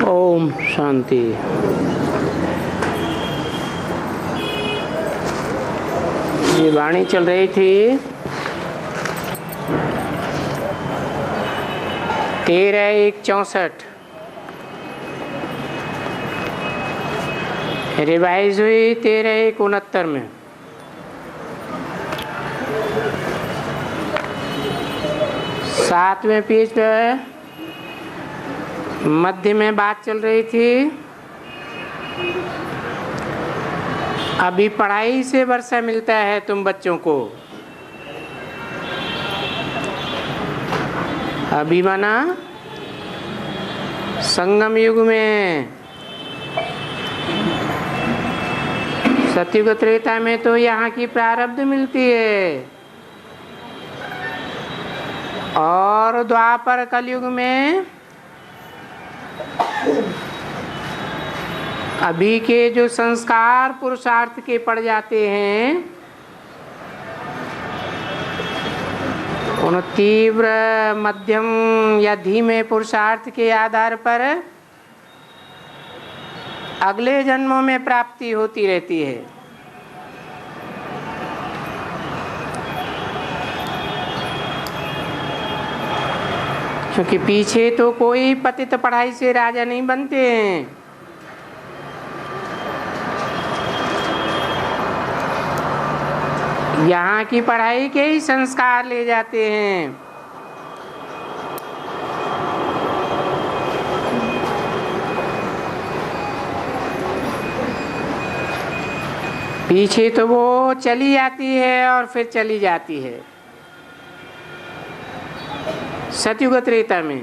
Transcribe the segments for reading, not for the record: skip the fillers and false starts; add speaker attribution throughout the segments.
Speaker 1: ओम शांति। ये वाणी चल रही थी 13/1/64, रिवाइज हुई 13/1/69 में। सातवें पेज पे मध्य में बात चल रही थी, अभी पढ़ाई से वर्षा मिलता है तुम बच्चों को। अभी माना संगम युग में, सतयुग त्रेता में तो यहाँ की प्रारब्ध मिलती है, और द्वापर कलयुग में अभी के जो संस्कार पुरुषार्थ के पड़ जाते हैं, उन तीव्र मध्यम या धीमे पुरुषार्थ के आधार पर अगले जन्मों में प्राप्ति होती रहती है। क्योंकि पीछे तो कोई पतित पढ़ाई से राजा नहीं बनते हैं। यहाँ की पढ़ाई के ही संस्कार ले जाते हैं। पीछे तो वो चली आती है और फिर चली जाती है। सतयुग त्रेता में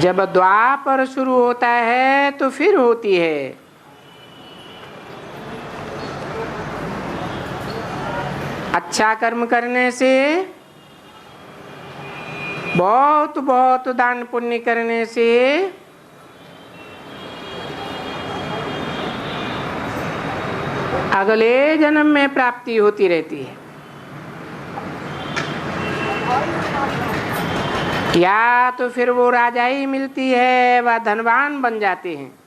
Speaker 1: जब द्वापर शुरू होता है तो फिर होती है। अच्छा कर्म करने से, बहुत बहुत दान पुण्य करने से अगले जन्म में प्राप्ति होती रहती है, या तो फिर वो राजाई मिलती है, वह धनवान बन जाते हैं।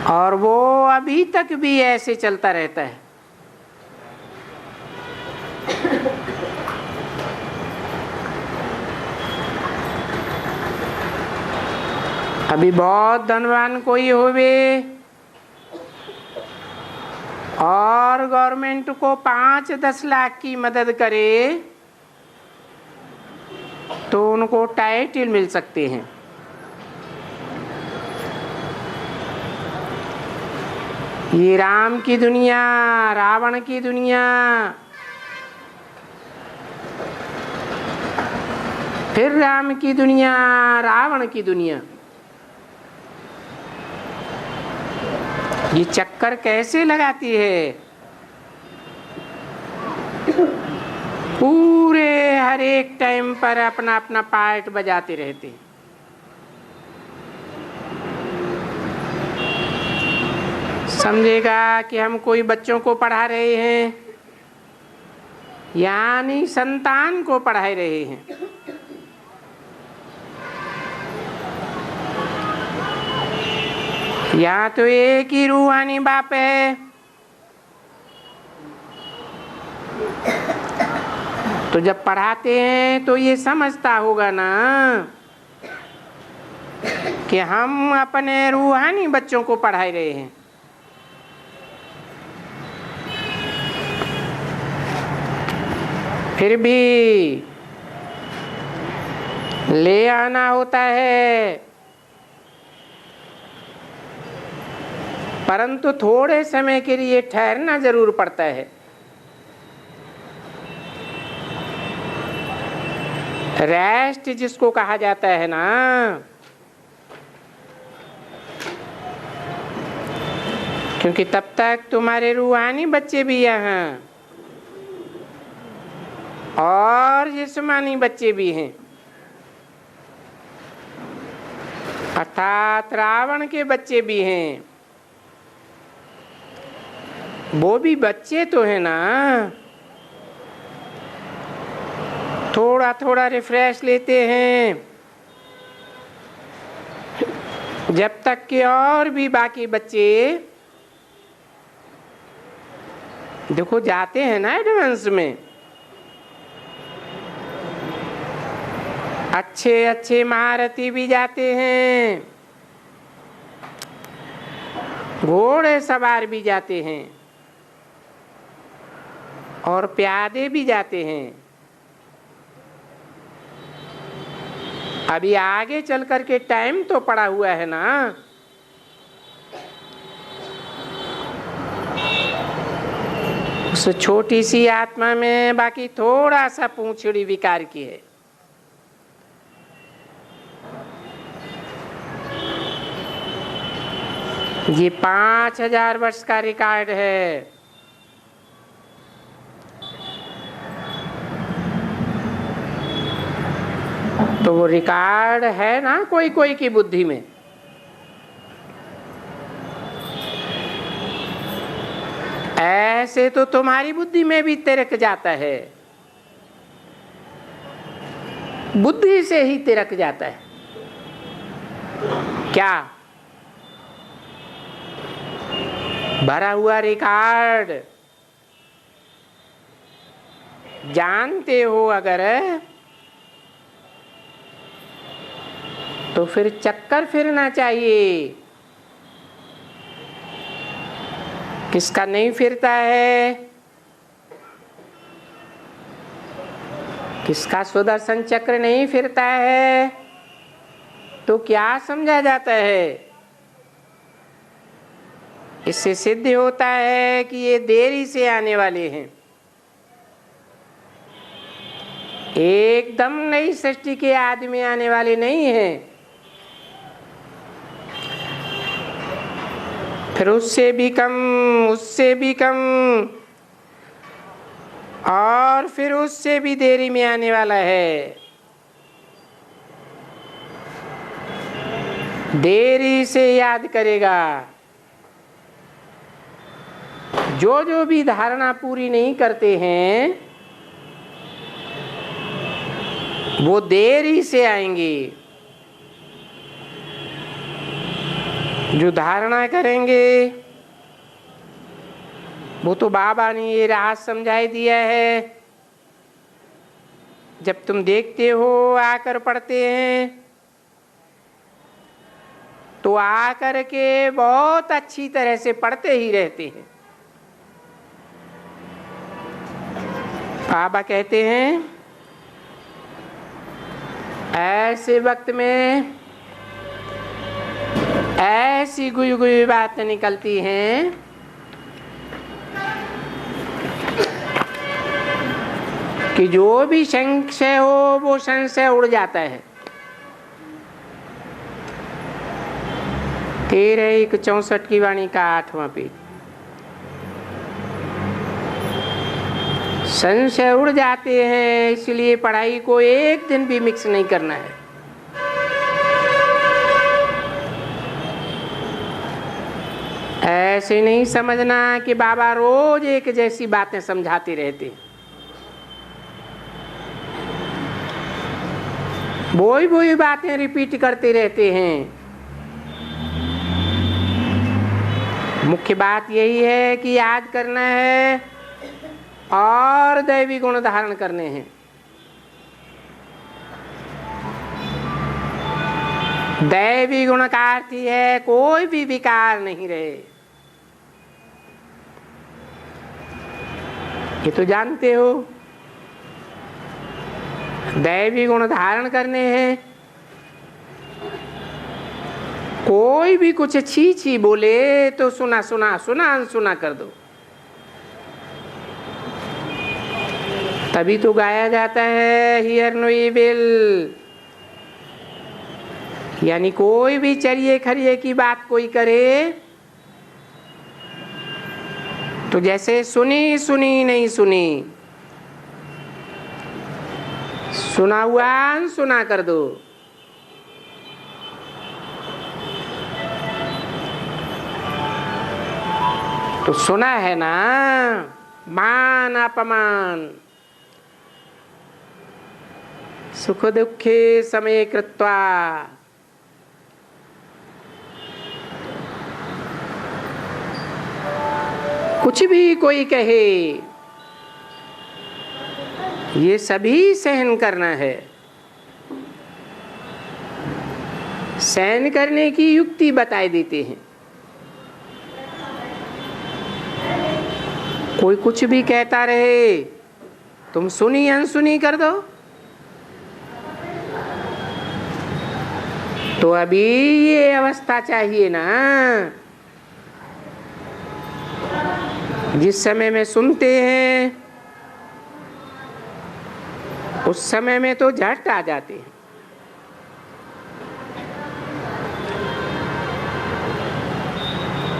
Speaker 1: और वो अभी तक भी ऐसे चलता रहता है। अभी बहुत धनवान कोई होवे और गवर्नमेंट को 5-10 लाख की मदद करे तो उनको टाइटल मिल सकते हैं। ये राम की दुनिया, रावण की दुनिया, फिर राम की दुनिया, रावण की दुनिया, ये चक्कर कैसे लगाती है। पूरे हर एक टाइम पर अपना अपना पार्ट बजाते रहते हैं। समझेगा कि हम कोई बच्चों को पढ़ा रहे हैं, यानी संतान को पढ़ा रहे हैं। यहाँ तो एक ही रूहानी बाप है, तो जब पढ़ाते हैं तो ये समझता होगा ना कि हम अपने रूहानी बच्चों को पढ़ा रहे हैं। फिर भी ले आना होता है, परंतु थोड़े समय के लिए ठहरना जरूर पड़ता है। रेस्ट जिसको कहा जाता है ना, क्योंकि तब तक तुम्हारे रूहानी बच्चे भी यहाँ और जिस्मानी बच्चे भी हैं, अर्थात रावण के बच्चे भी हैं। वो भी बच्चे तो है ना, थोड़ा थोड़ा रिफ्रेश लेते हैं, जब तक कि और भी बाकी बच्चे देखो जाते हैं ना एडवांस में, अच्छे अच्छे महारथी भी जाते हैं, घोड़े सवार भी जाते हैं और प्यादे भी जाते हैं। अभी आगे चल कर के टाइम तो पड़ा हुआ है ना। उस छोटी सी आत्मा में बाकी थोड़ा सा पूंछड़ी विकार की है। ये 5000 वर्ष का रिकॉर्ड है। तो वो रिकॉर्ड है ना कोई कोई की बुद्धि में। ऐसे तो तुम्हारी बुद्धि में भी तिरक जाता है, बुद्धि से ही तिरक जाता है। क्या भरा हुआ रिकॉर्ड जानते हो अगर, तो फिर चक्कर फिरना चाहिए। किसका नहीं फिरता है? किसका सुदर्शन चक्र नहीं फिरता है? तो क्या समझा जाता है? इससे सिद्ध होता है कि ये देरी से आने वाले हैं, एकदम नई सृष्टि के आदमी आने वाले नहीं हैं। फिर उससे भी कम, उससे भी कम, और फिर उससे भी देरी में आने वाला है। देरी से याद करेगा। जो जो भी धारणा पूरी नहीं करते हैं वो देरी से आएंगे। जो धारणा करेंगे वो तो बाबा ने ये राज समझाई दिया है। जब तुम देखते हो आकर पढ़ते हैं तो आकर के बहुत अच्छी तरह से पढ़ते ही रहते हैं। बाबा कहते हैं ऐसे वक्त में ऐसी गुई गुई बातें निकलती हैं कि जो भी संशय हो वो संशय उड़ जाता है। 13:164 की वाणी का 8वां पेज। संशय उड़ जाते हैं, इसलिए पढ़ाई को एक दिन भी मिक्स नहीं करना है। ऐसे नहीं समझना कि बाबा रोज एक जैसी बातें समझाते रहते, वही बातें रिपीट करते रहते हैं। मुख्य बात यही है कि याद करना है और दैवी गुण धारण करने हैं। दैवी गुण का अर्थ है कोई भी विकार नहीं रहे। ये तो जानते हो। दैवी गुण धारण करने हैं। कोई भी कुछ छी छी बोले तो सुना सुना सुना अनसुना कर दो। तभी तो गाया जाता है हियर नो इविल। यानी कोई भी चरिए खरिए की बात कोई करे तो जैसे सुनी सुनी नहीं सुनी, सुना हुआ अनसुना कर दो। तो सुना है ना, मान अपमान सुख दुखे समय कृत्वा। कुछ भी कोई कहे, ये सभी सहन करना है। सहन करने की युक्ति बताए देते हैं। कोई कुछ भी कहता रहे, तुम सुनी अनसुनी कर दो। तो अभी ये अवस्था चाहिए ना, जिस समय में सुनते हैं उस समय में तो झट आ जाते हैं।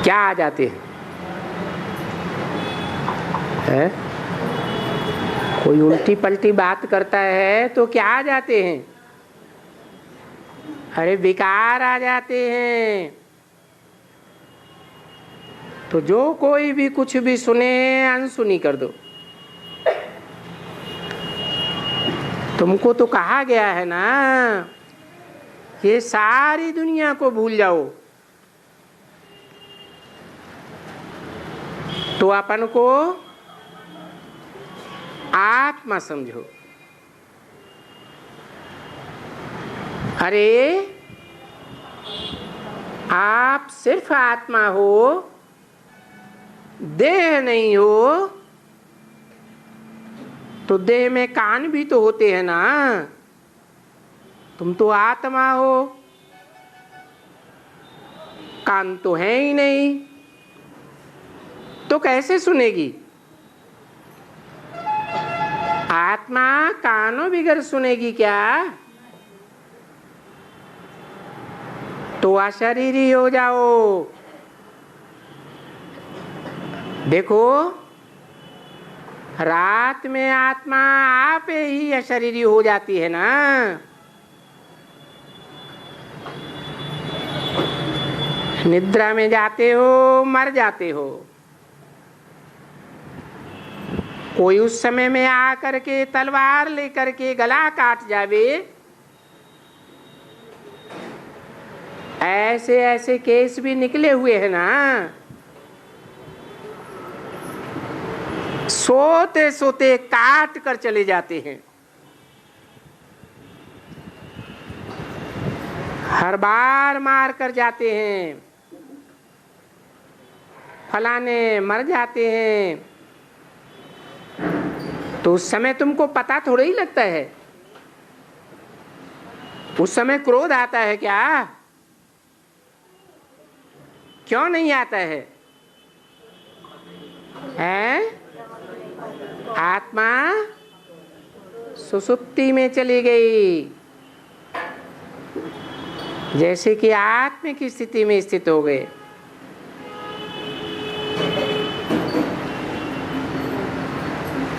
Speaker 1: क्या आ जाते हैं? है? कोई उल्टी पलटी बात करता है तो क्या आ जाते हैं? अरे विकार आ जाते हैं। तो जो कोई भी कुछ भी सुने अनसुनी कर दो। तुमको तो कहा गया है ना, ये सारी दुनिया को भूल जाओ। तो अपन को आत्मा समझो। अरे आप सिर्फ आत्मा हो, देह नहीं हो। तो देह में कान भी तो होते हैं ना। तुम तो आत्मा हो, कान तो है ही नहीं, तो कैसे सुनेगी? आत्मा कानों बगैर सुनेगी क्या? तो अशरीरी हो जाओ। देखो, रात में आत्मा आप ही अशरीरी हो जाती है ना। निद्रा में जाते हो, मर जाते हो। कोई उस समय में आकर के तलवार लेकर के गला काट जावे, ऐसे ऐसे केस भी निकले हुए हैं ना। सोते सोते काट कर चले जाते हैं। हर बार मार कर जाते हैं, फलाने मर जाते हैं। तो उस समय तुमको पता थोड़ा ही लगता है। उस समय क्रोध आता है क्या? क्यों नहीं आता है? हैं? आत्मा सुसुप्ति में चली गई, जैसे कि आत्मा की स्थिति में स्थित हो गए।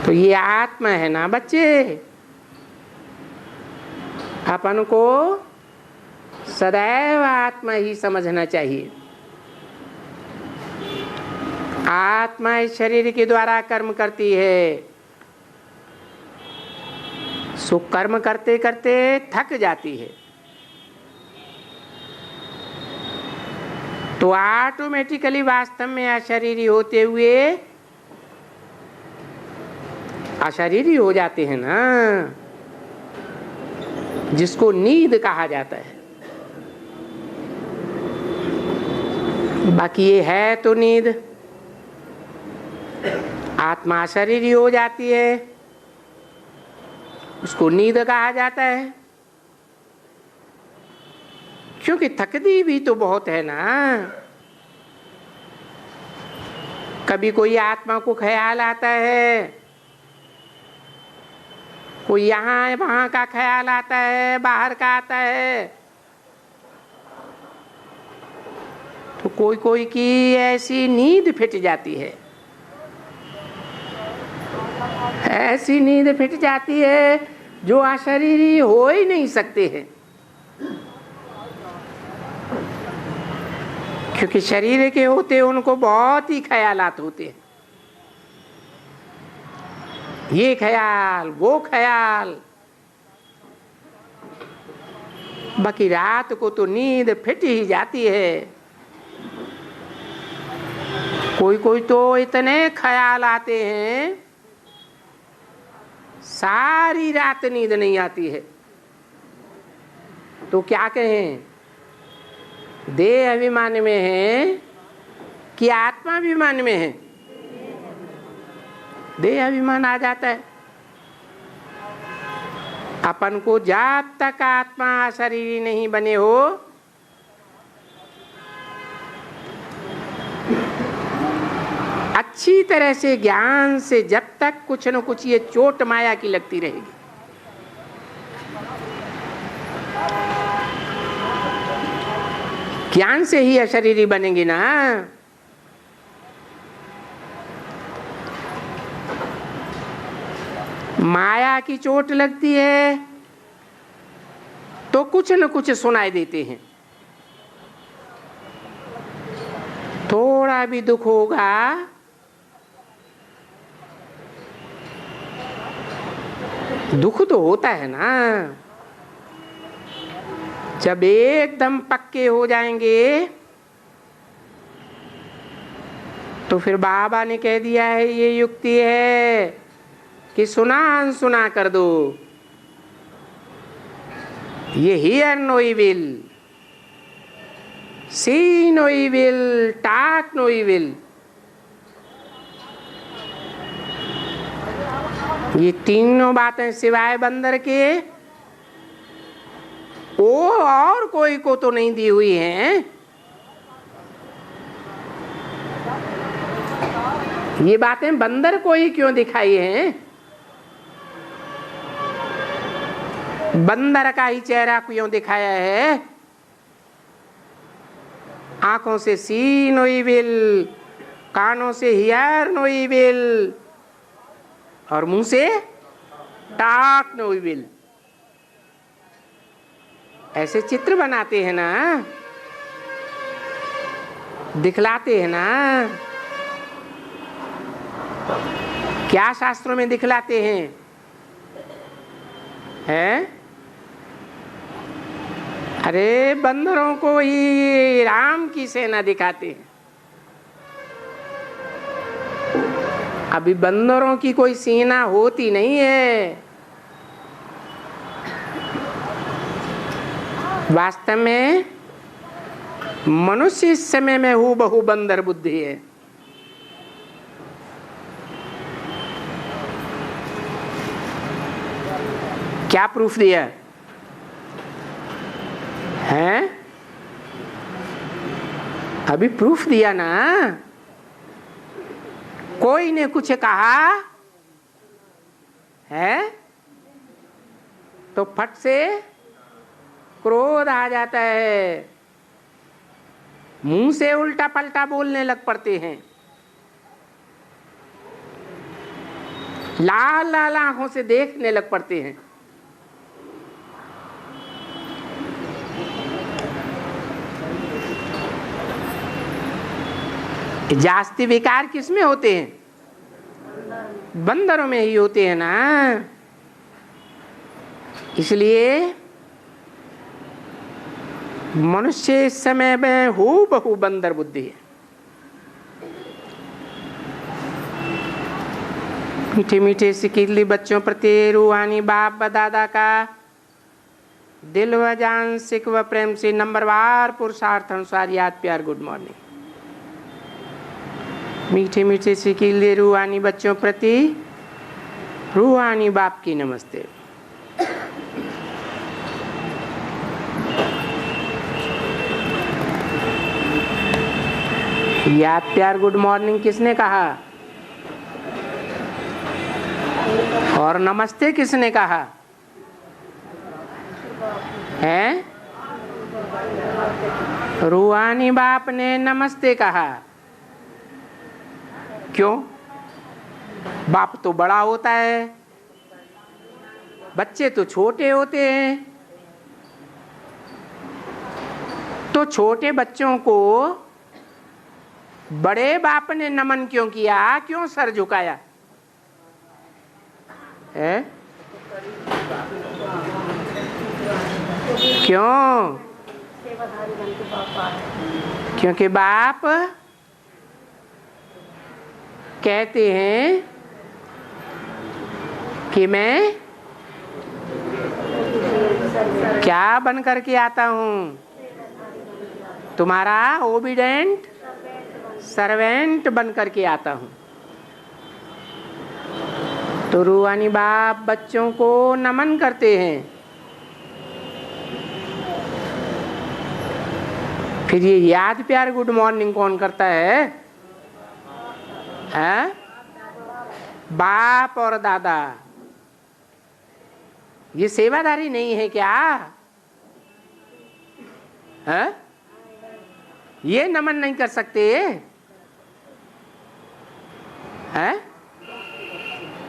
Speaker 1: तो ये आत्मा है ना बच्चे। अपन को सदैव आत्मा ही समझना चाहिए। आत्मा इस शरीर के द्वारा कर्म करती है। सो कर्म करते करते थक जाती है, तो ऑटोमेटिकली वास्तव में अशरीरी होते हुए अशरीरी हो जाते हैं ना, जिसको नींद कहा जाता है। बाकी ये है तो नींद। आत्मा अशरीरी हो जाती है, उसको नींद कहा जाता है। क्योंकि थकती भी तो बहुत है ना। कभी कोई आत्मा को ख्याल आता है, कोई यहाँ वहाँ का ख्याल आता है, बाहर का आता है। तो कोई कोई की ऐसी नींद फिट जाती है, ऐसी नींद फिट जाती है जो अशरीरी हो ही नहीं सकते हैं। क्योंकि शरीर के होते उनको बहुत ही ख्यालात होते हैं। ये ख्याल, वो ख्याल, बाकी रात को तो नींद फिट ही जाती है। कोई कोई तो इतने ख्याल आते हैं सारी रात नींद नहीं आती है। तो क्या कहें, देह अभिमान में है कि आत्मा अभिमान में है? देह अभिमान आ जाता है। अपन को जब तक आत्मा शरीर नहीं बने हो अच्छी तरह से ज्ञान से जब तक कुछ न कुछ ये चोट माया की लगती रहेगी। ज्ञान से ही अशरीरी बनेंगे ना। माया की चोट लगती है तो कुछ न कुछ सुनाई देते हैं। थोड़ा भी दुख होगा दुख तो होता है ना। जब एकदम पक्के हो जाएंगे तो फिर बाबा ने कह दिया है, ये युक्ति है कि सुना अनसुना कर दो। ये hear no evil, see no evil, talk no evil. ये तीनों बातें सिवाय बंदर के और कोई को तो नहीं दी हुई हैं। ये बातें बंदर को ही क्यों दिखाई हैं? बंदर का ही चेहरा क्यों दिखाया है? आंखों से सी नो इविल, कानों से हियर नो इविल और मुंह से टाक नो इविल। ऐसे चित्र बनाते हैं ना, दिखलाते हैं ना। क्या शास्त्रों में दिखलाते हैं? हैं? अरे बंदरों को ही राम की सेना दिखाते हैं। अभी बंदरों की कोई सेना होती नहीं है। वास्तव में मनुष्य इस समय में हूबहू बंदर बुद्धि है। क्या प्रूफ दिया है? अभी प्रूफ दिया ना। कोई ने कुछ कहा है तो फट से क्रोध आ जाता है, मुंह से उल्टा पलटा बोलने लग पड़ते हैं, लाल लाल आंखों से देखने लग पड़ते हैं। जास्ती विकार किसमें होते हैं? बंदरों में ही होते हैं ना। इसलिए मनुष्य इस समय में हूबहू बंदर बुद्धि है। मीठे मीठे सिकीली बच्चों प्रति रूहानी बाप दादा का दिल व जान सिख व प्रेम से नंबरवार पुरुषार्थ अनुसार याद प्यार गुड मॉर्निंग। मीठे मीठे सिकीले रूहानी बच्चों प्रति रूहानी बाप की नमस्ते। याद प्यार गुड मॉर्निंग किसने कहा और नमस्ते किसने कहा है? रूहानी बाप ने नमस्ते कहा। क्यों? बाप तो बड़ा होता है, बच्चे तो छोटे होते हैं। तो छोटे बच्चों को बड़े बाप ने नमन क्यों किया, क्यों सर झुकाया है? क्यों? क्योंकि बाप कहते हैं कि मैं क्या बन करके आता हूँ? तुम्हारा ओबीडेंट सर्वेंट बन करके आता हूँ। तो रूहानी बाप बच्चों को नमन करते हैं। फिर ये याद प्यार गुड मॉर्निंग कौन करता है? हैं? बाप और दादा। ये सेवादारी नहीं है क्या? हैं? ये नमन नहीं कर सकते हैं?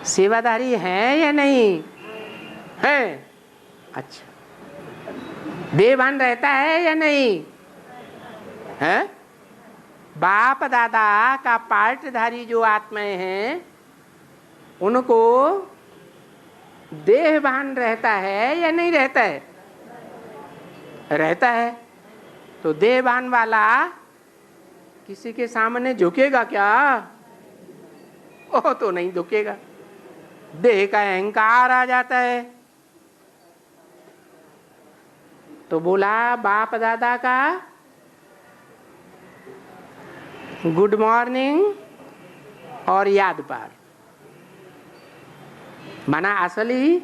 Speaker 1: सेवादारी है या नहीं है? अच्छा, देवान रहता है या नहीं है? बाप दादा का पार्टधारी जो आत्माएं हैं उनको देहभान रहता है या नहीं रहता है? रहता है। तो देहभान वाला किसी के सामने झुकेगा क्या? ओ तो नहीं झुकेगा। देह का अहंकार आ जाता है। तो बोला बाप दादा का गुड मॉर्निंग और याद पार। माना असली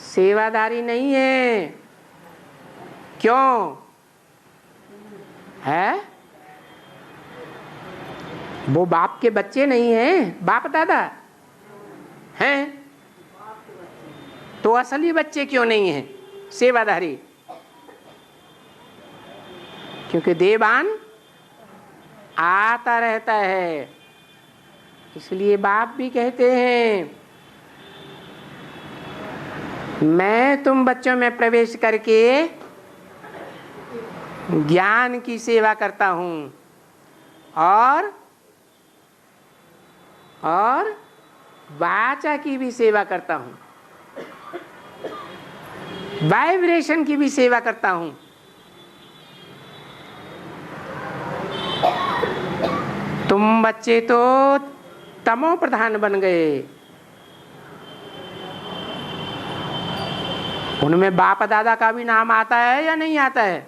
Speaker 1: सेवादारी नहीं है। क्यों है? वो बाप के बच्चे नहीं हैं, बाप दादा हैं। तो असली बच्चे क्यों नहीं हैं सेवादारी? क्योंकि देवान आता रहता है। इसलिए बाप भी कहते हैं मैं तुम बच्चों में प्रवेश करके ज्ञान की सेवा करता हूं और वाचा की भी सेवा करता हूं, वाइब्रेशन की भी सेवा करता हूं। तुम बच्चे तो तमो प्रधान बन गए। उनमें बाप दादा का भी नाम आता है या नहीं आता है?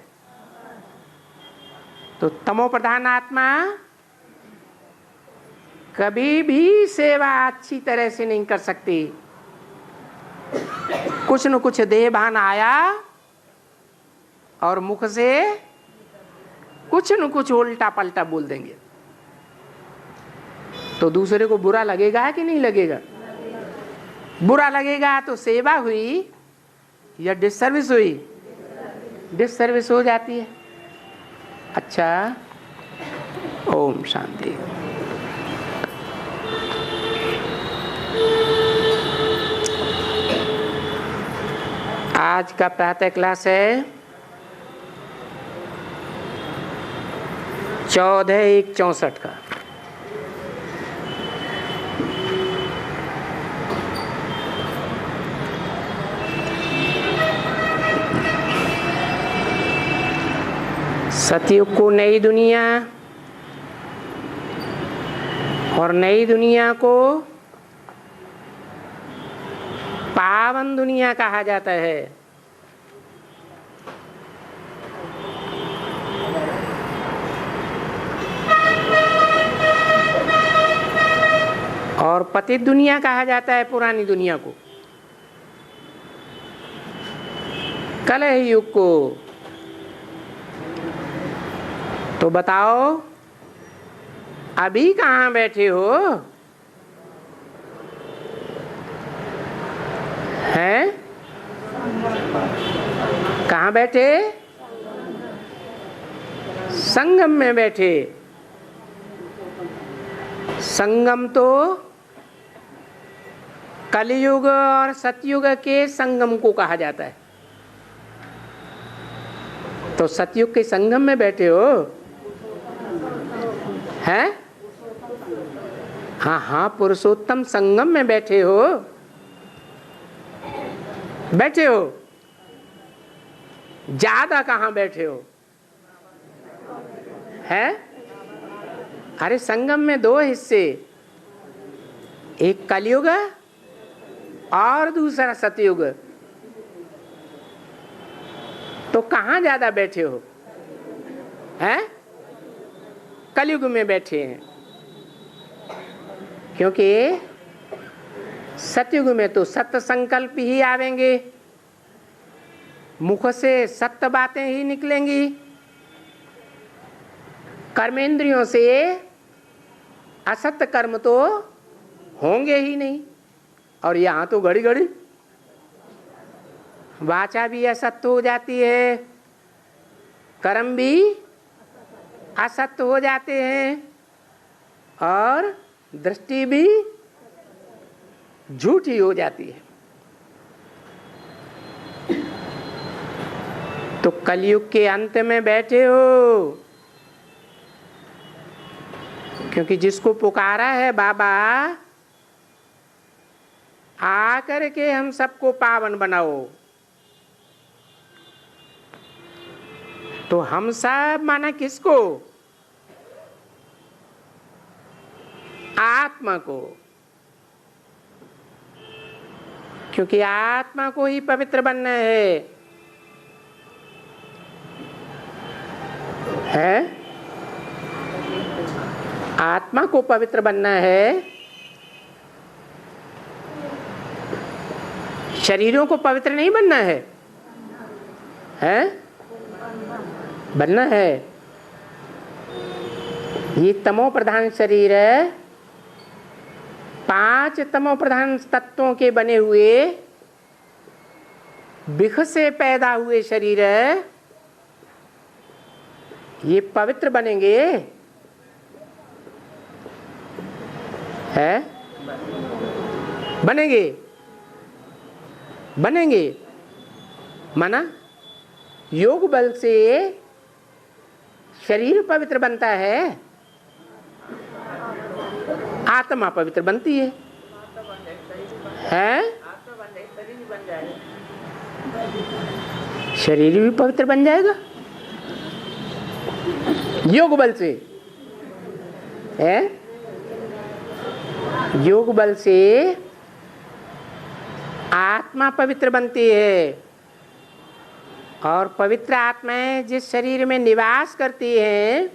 Speaker 1: तो तमो प्रधान आत्मा कभी भी सेवा अच्छी तरह से नहीं कर सकती। कुछ न कुछ देहभान आया और मुख से कुछ न कुछ उल्टा पलटा बोल देंगे तो दूसरे को बुरा लगेगा कि नहीं लगेगा? बुरा लगेगा तो सेवा हुई या डिसर्विस हुई? डिसर्विस हो जाती है। अच्छा, ओम शांति। आज का प्रातः क्लास है 14/1/64 का। सतयुग को नई दुनिया और नई दुनिया को पावन दुनिया कहा जाता है। और पतित दुनिया कहा जाता है पुरानी दुनिया को। कलह युग को। तो बताओ अभी कहाँ बैठे हो? हैं? कहाँ बैठे? संगम में बैठे। संगम तो कलयुग और सतयुग के संगम को कहा जाता है। तो सतयुग के संगम में बैठे हो हैं? हाँ हाँ, पुरुषोत्तम संगम में बैठे हो। बैठे हो ज्यादा कहाँ बैठे हो? है? अरे संगम में दो हिस्से, एक कलयुग और दूसरा सतयुग। तो कहाँ ज्यादा बैठे हो? हैं? कलयुग में बैठे हैं, क्योंकि सतयुग में तो सत्य संकल्प ही आवेंगे, मुख से सत्य बातें ही निकलेंगी, कर्मेंद्रियों से असत्य कर्म तो होंगे ही नहीं। और यहाँ तो घड़ी घड़ी वाचा भी असत्य हो जाती है, कर्म भी असत्य हो जाते हैं, और दृष्टि भी झूठी हो जाती है। तो कलयुग के अंत में बैठे हो, क्योंकि जिसको पुकारा है बाबा आकर के हम सबको पावन बनाओ, तो हम सब माना किसको? आत्मा को, क्योंकि आत्मा को ही पवित्र बनना है? आत्मा को पवित्र बनना है। शरीरों को पवित्र नहीं बनना है, बनना है। ये तमो प्रधान शरीर है, 5 तमो प्रधान तत्वों के बने हुए बिख से पैदा हुए शरीर है। ये पवित्र बनेंगे, है? बनेंगे माना योग बल से शरीर पवित्र बनता है, आत्मा पवित्र बनती है? शरीर भी पवित्र बन जाएगा योग बल से, है? योग बल से आत्मा पवित्र बनती है, और पवित्र आत्माएं जिस शरीर में निवास करती हैं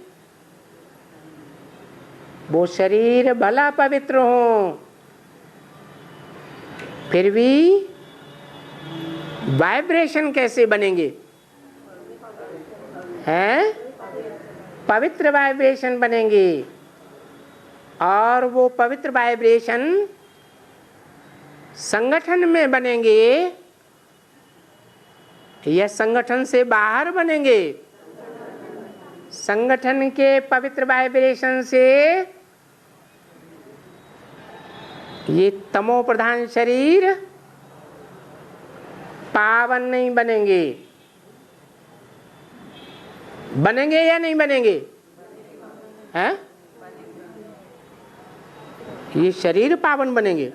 Speaker 1: वो शरीर भला पवित्र हो, फिर भी वाइब्रेशन कैसे बनेंगे? हैं? पवित्र वाइब्रेशन बनेंगे, और वो पवित्र वाइब्रेशन संगठन में बनेंगे या संगठन से बाहर बनेंगे? संगठन के पवित्र वाइब्रेशन से ये तमो प्रधान शरीर पावन नहीं बनेंगे। बनेंगे या नहीं बनेंगे? हैं? ये शरीर पावन बनेंगे,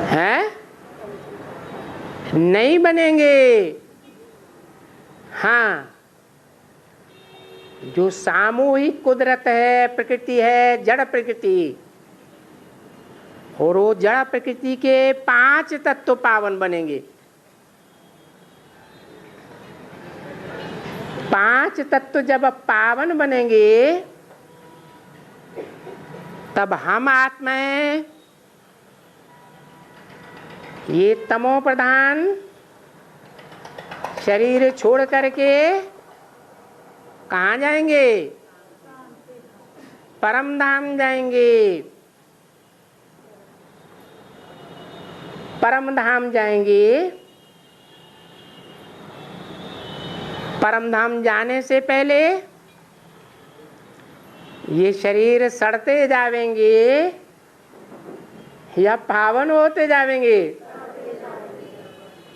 Speaker 1: हैं? नहीं बनेंगे। हाँ, जो सामूहिक कुदरत है, प्रकृति है, जड़ प्रकृति, और वो जड़ प्रकृति के 5 तत्व पावन बनेंगे। 5 तत्व जब पावन बनेंगे तब हम आत्माएं ये तमो प्रधान शरीर छोड़ करके कहाँ जाएंगे? परम धाम जाएंगे। परम धाम जाएंगे। परम धाम जाने से पहले ये शरीर सड़ते जावेंगे या पावन होते जावेंगे?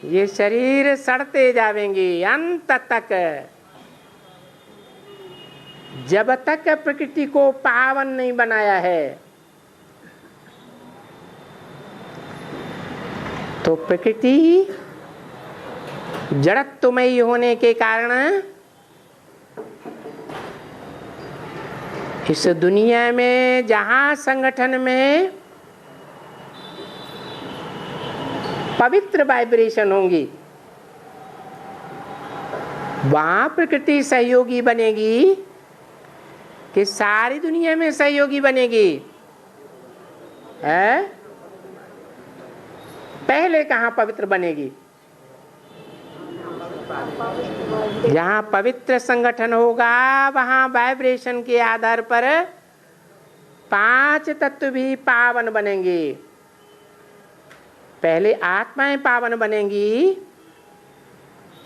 Speaker 1: ये शरीर सड़ते जावेंगे अंत तक, जब तक प्रकृति को पावन नहीं बनाया है। तो प्रकृति जड़त्वमयी होने के कारण इस दुनिया में जहां संगठन में पवित्र वाइब्रेशन होंगी वहां प्रकृति सहयोगी बनेगी कि सारी दुनिया में सहयोगी बनेगी है? पहले कहाँ पवित्र बनेगी? जहाँ पवित्र संगठन होगा वहाँ वाइब्रेशन के आधार पर 5 तत्व भी पावन बनेंगे। पहले आत्माएं पावन बनेंगी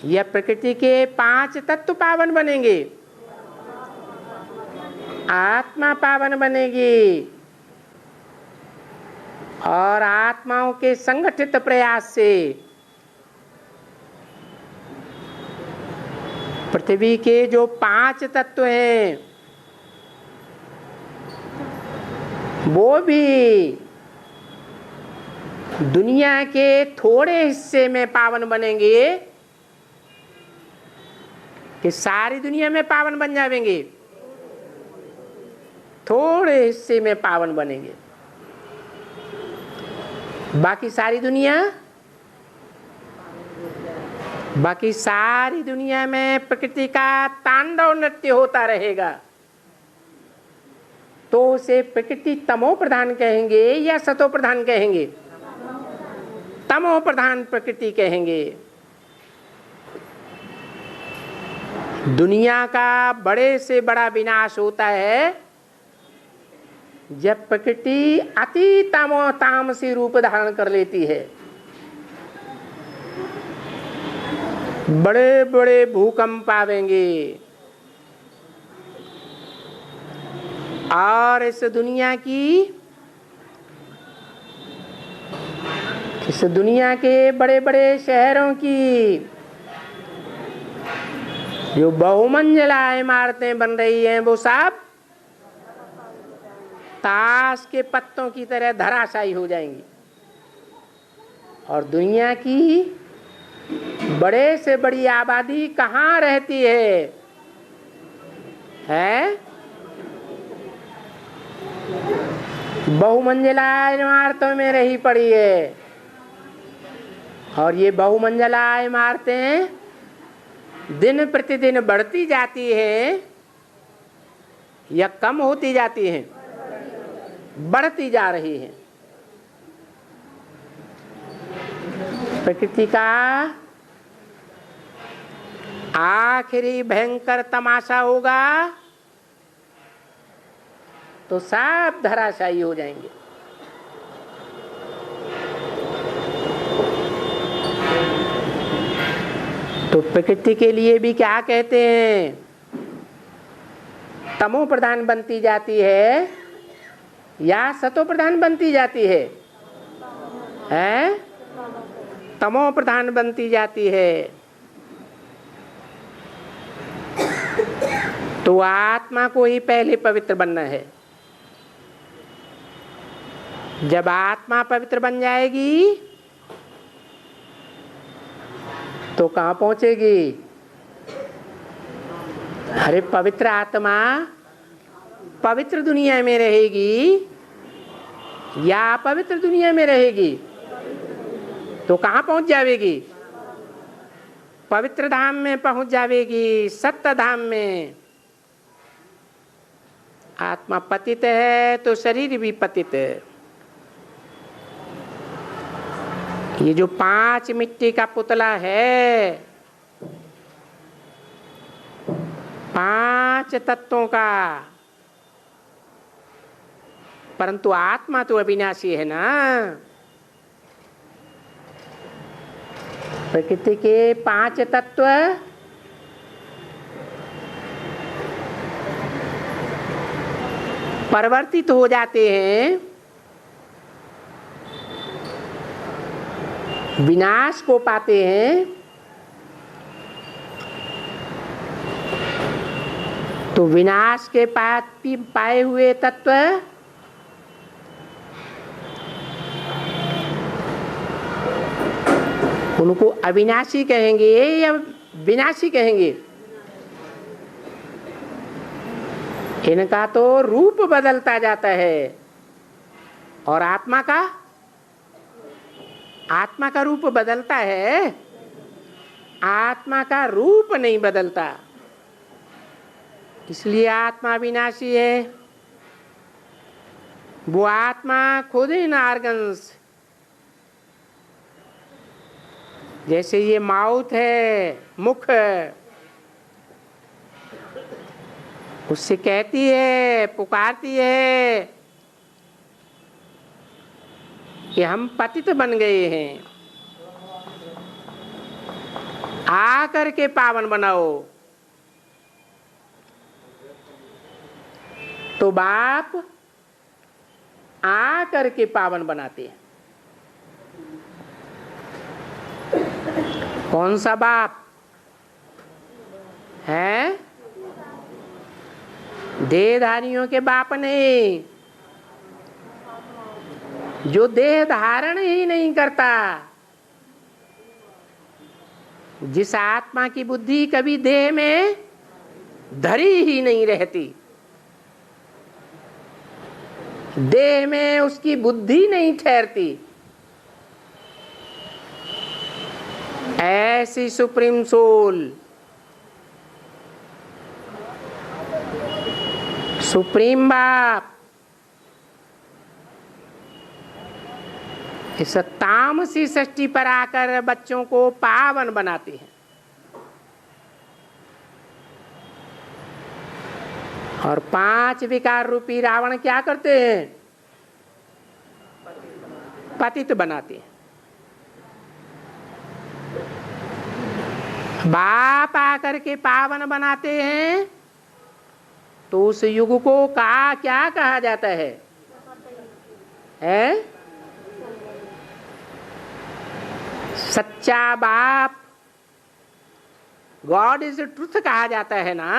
Speaker 1: या प्रकृति के 5 तत्व पावन बनेंगे? आत्मा पावन बनेगी और आत्माओं के संगठित प्रयास से पृथ्वी के जो 5 तत्व हैं वो भी दुनिया के थोड़े हिस्से में पावन बनेंगे कि सारी दुनिया में पावन बन जाएंगे? थोड़े हिस्से में पावन बनेंगे, बाकी सारी दुनिया में प्रकृति का तांडव नृत्य होता रहेगा। तो उसे प्रकृति तमो प्रधान कहेंगे या सतो प्रधान कहेंगे? तमो प्रधान प्रकृति कहेंगे। दुनिया का बड़े से बड़ा विनाश होता है जब प्रकृति अति तामसी रूप धारण कर लेती है। बड़े बड़े भूकंप आवेंगे और इस दुनिया के बड़े बड़े शहरों की जो बहुमंजिला इमारतें बन रही हैं वो सब ताश के पत्तों की तरह धराशायी हो जाएंगी और दुनिया की बड़े से बड़ी आबादी कहाँ रहती है? बहुमंजिला इमारतों में रही पड़ी है और ये बहुमंजिला इमारतें दिन प्रतिदिन बढ़ती जाती है या कम होती जाती हैं? बढ़ती जा रही है। प्रकृति का आखिरी भयंकर तमाशा होगा तो सब धराशायी हो जाएंगे। तो प्रकृति के लिए भी क्या कहते हैं? तमो प्रधान बनती जाती है या सतो प्रधान बनती जाती है? तमो प्रधान बनती जाती है। तो आत्मा को ही पहले पवित्र बनना है। जब आत्मा पवित्र बन जाएगी तो कहाँ पहुंचेगी? अरे पवित्र आत्मा पवित्र दुनिया में रहेगी या पवित्र दुनिया में रहेगी? तो कहाँ पहुंच जाएगी? पवित्र धाम में पहुंच जाएगी, सत्य धाम में। आत्मा पतित है तो शरीर भी पतित है। ये जो 5 मिट्टी का पुतला है 5 तत्वों का, परंतु आत्मा तो अविनाशी है ना। प्रकृति के 5 तत्व परिवर्तित हो जाते हैं, विनाश को पाते हैं। तो विनाश के पाए हुए तत्व उनको अविनाशी कहेंगे या विनाशी कहेंगे? इनका तो रूप बदलता जाता है, और आत्मा का रूप बदलता है, आत्मा का रूप नहीं बदलता। इसलिए आत्मा विनाशी है। वो आत्मा खुद इन ऑर्गन्स, जैसे ये माउथ है, मुख, उससे कहती है, पुकारती है कि हम पतित बन गए हैं, आकर के पावन बनाओ। तो बाप आकर के पावन बनाते हैं। कौन सा बाप है? देहधारियों के बाप नहीं, जो देह धारण ही नहीं करता। जिस आत्मा की बुद्धि कभी देह में धरी ही नहीं रहती, देह में उसकी बुद्धि नहीं ठहरती, ऐसी सुप्रीम सोल, सुप्रीम बाप इस तामसी सृष्टि पर आकर बच्चों को पावन बनाते हैं। और 5 विकार रूपी रावण क्या करते हैं? पतित बनाते हैं। बाप आकर के पावन बनाते हैं, तो उस युग को क्या कहा जाता है? सच्चा बाप, गॉड इज ट्रुथ कहा जाता है ना।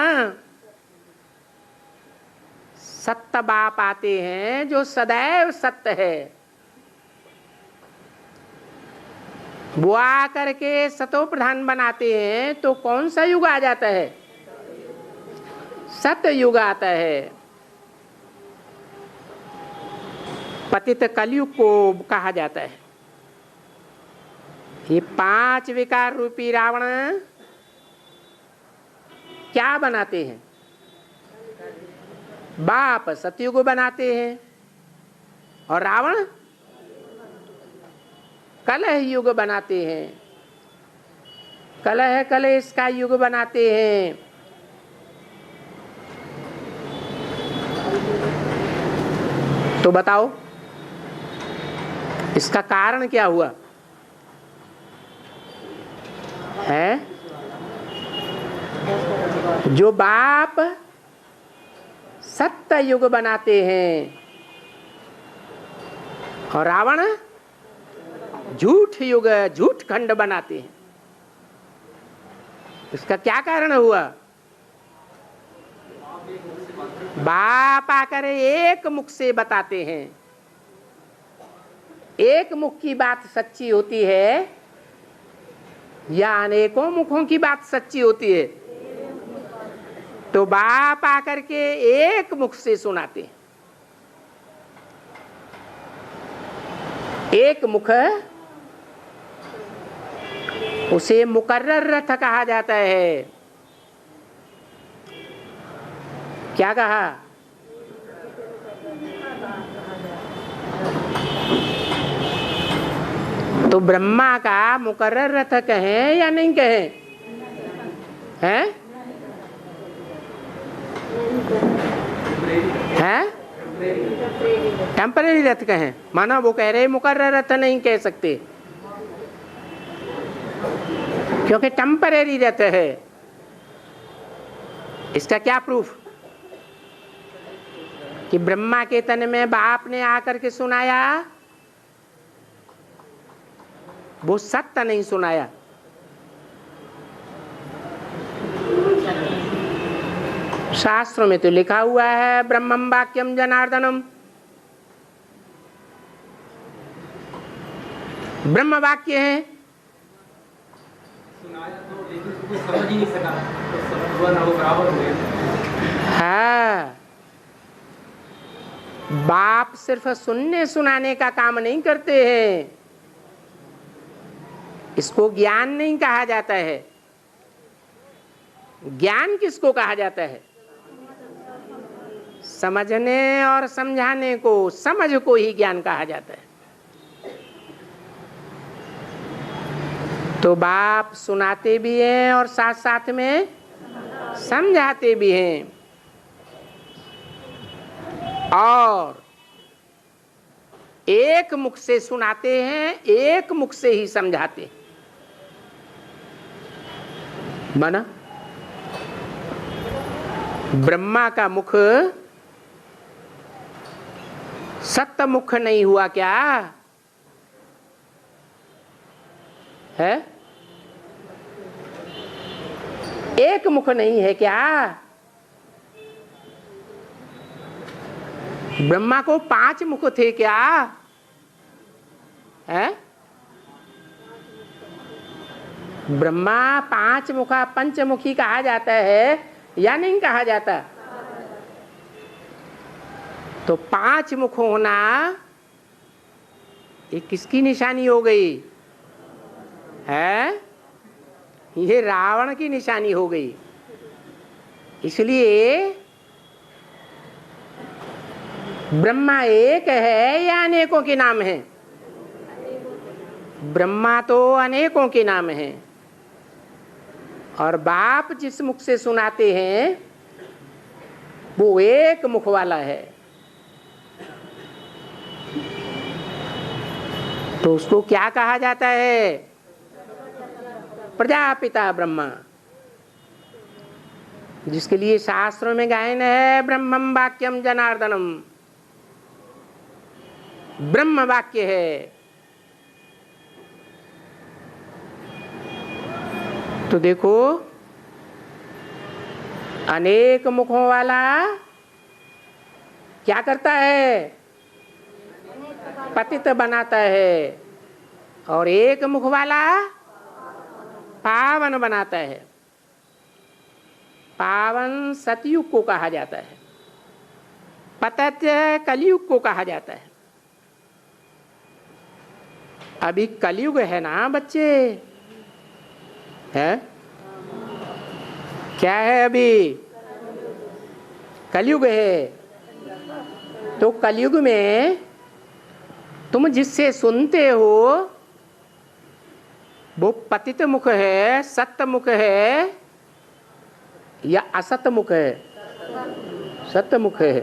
Speaker 1: सत्य बाप आते हैं जो सदैव सत्य है। वो आकर के सतो प्रधान बनाते हैं, तो कौन सा युग आ जाता है? सत्य युग आता है। पतित कलयुग को कहा जाता है। ये 5 विकार रूपी रावण क्या बनाते हैं? बाप सतयुग बनाते हैं, और रावण कलह युग बनाते हैं। कलह कलेश का युग बनाते हैं। तो बताओ इसका कारण क्या हुआ है? जो बाप सत्य युग बनाते हैं और रावण झूठ युग, झूठ खंड बनाते हैं। इसका क्या कारण हुआ? बाप आकर एक मुख से बताते हैं। एक मुख की बात सच्ची होती है या अनेकों मुखों की बात सच्ची होती है? तो बाप आकर के एक मुख से सुनाते हैं। एक मुख, उसे मुकर्रर रथ कहा जाता है। क्या कहा? तो ब्रह्मा का मुकर्रर रथ कहें या नहीं कहें? हैं? हैं? टेम्परेरी रथ कहें? माना वो कह रहे मुकर्रर रथ नहीं कह सकते, क्योंकि टेम्परेरी रथ है। इसका क्या प्रूफ? कि ब्रह्मा के तन में बाप ने आकर के सुनाया, वो सत्य नहीं सुनाया। शास्त्रों में तो लिखा हुआ है ब्रह्मं वाक्यम जनार्दनम, ब्रह्म वाक्य है,
Speaker 2: सुनाया तो लेकिन उसको समझ ही नहीं सका, तो समझ हुआ ना वो बराबर हो गया।
Speaker 1: हाँ, बाप सिर्फ सुनने सुनाने का काम नहीं करते हैं, इसको ज्ञान नहीं कहा जाता है। ज्ञान किसको कहा जाता है? समझने और समझाने को, समझ को ही ज्ञान कहा जाता है। तो बाप सुनाते भी हैं और साथ साथ में समझाते भी हैं, और एक मुख से सुनाते हैं, एक मुख से ही समझाते हैं। माना ब्रह्मा का मुख सत्य मुख नहीं हुआ क्या है? एक मुख नहीं है क्या? ब्रह्मा को 5 मुख थे क्या है? ब्रह्मा 5 मुखा पंचमुखी कहा जाता है या नहीं कहा जाता? तो 5 मुख होना ये किसकी निशानी हो गई है? ये रावण की निशानी हो गई। इसलिए ब्रह्मा एक है या अनेकों के नाम है? ब्रह्मा तो अनेकों के नाम है, और बाप जिस मुख से सुनाते हैं वो एक मुख वाला है। तो उसको क्या कहा जाता है? प्रजापिता ब्रह्मा, जिसके लिए शास्त्रों में गायन है, ब्रह्मम वाक्यम जनार्दनम, ब्रह्म वाक्य है। तो देखो, अनेक मुखों वाला क्या करता है? पतित बनाता है, और एक मुख वाला पावन बनाता है। पावन सतयुग को कहा जाता है, पतित कलयुग को कहा जाता है। अभी कलयुग है ना बच्चे, है क्या है? अभी कलयुग है। तो कलयुग में तुम जिससे सुनते हो वो पतित मुख है, सत्य मुख है या असत मुख है? सत्य मुख है,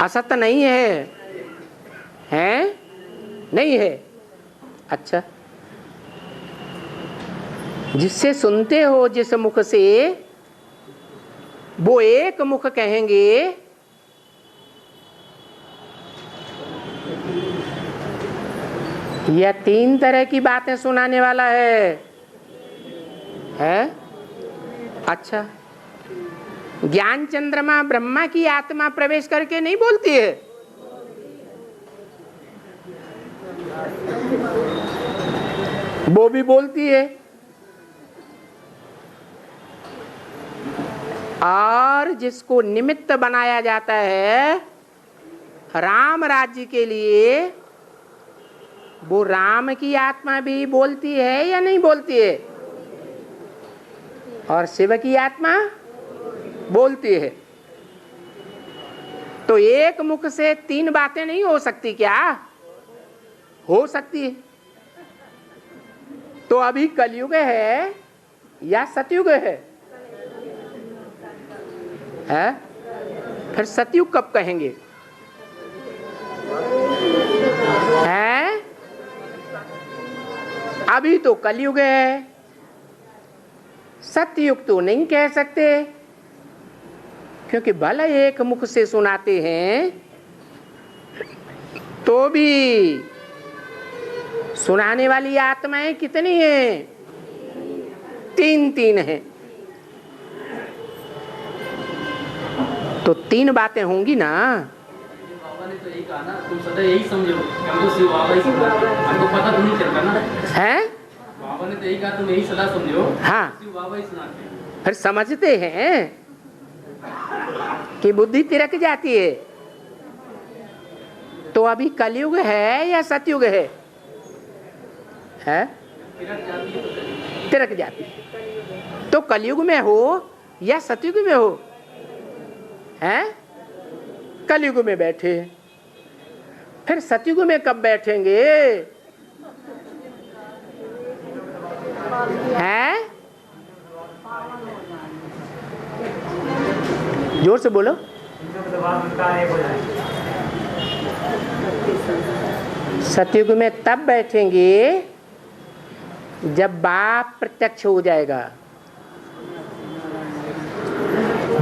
Speaker 1: असत नहीं है, हैं? नहीं है। अच्छा, जिससे सुनते हो जिस मुख से, वो एक मुख कहेंगे। यह 3 तरह की बातें सुनाने वाला है? अच्छा, ज्ञान चंद्रमा ब्रह्मा की आत्मा प्रवेश करके नहीं बोलती है? वो भी बोलती है। और जिसको निमित्त बनाया जाता है राम राज्य के लिए, वो राम की आत्मा भी बोलती है या नहीं बोलती है? और शिव की आत्मा बोलती है। तो एक मुख से 3 बातें नहीं हो सकती क्या? हो सकती है। तो अभी कलयुग है या सतयुग है? फिर सतयुग कब कहेंगे? है? अभी तो कलयुग है, सतयुग तो नहीं कह सकते, क्योंकि भले एक मुख से सुनाते हैं तो भी सुनाने वाली आत्माएं कितनी हैं? 3 हैं। तो 3 बातें होंगी ना।
Speaker 2: बाबा ने तो यही कहा ना, तुम सदा यही समझो, हमको शिव बाबा ही सुनाते, हमको पता तो नहीं चलता ना।
Speaker 1: है?
Speaker 2: बाबा ने तो यही कहा तुम यही सदा समझो।
Speaker 1: हाँ,
Speaker 2: शिव बाबा ही सुनाते हैं।
Speaker 1: फिर समझते हैं कि बुद्धि तिरक जाती है। तो अभी कलयुग है या सतयुग है? तिरक जाती है। तो कलयुग में हो या सतयुग में हो? हैं? कलयुग में बैठे, फिर सतयुग में कब बैठेंगे? हैं? जोर से बोलो। सतयुग में तब बैठेंगे जब बाप प्रत्यक्ष हो जाएगा।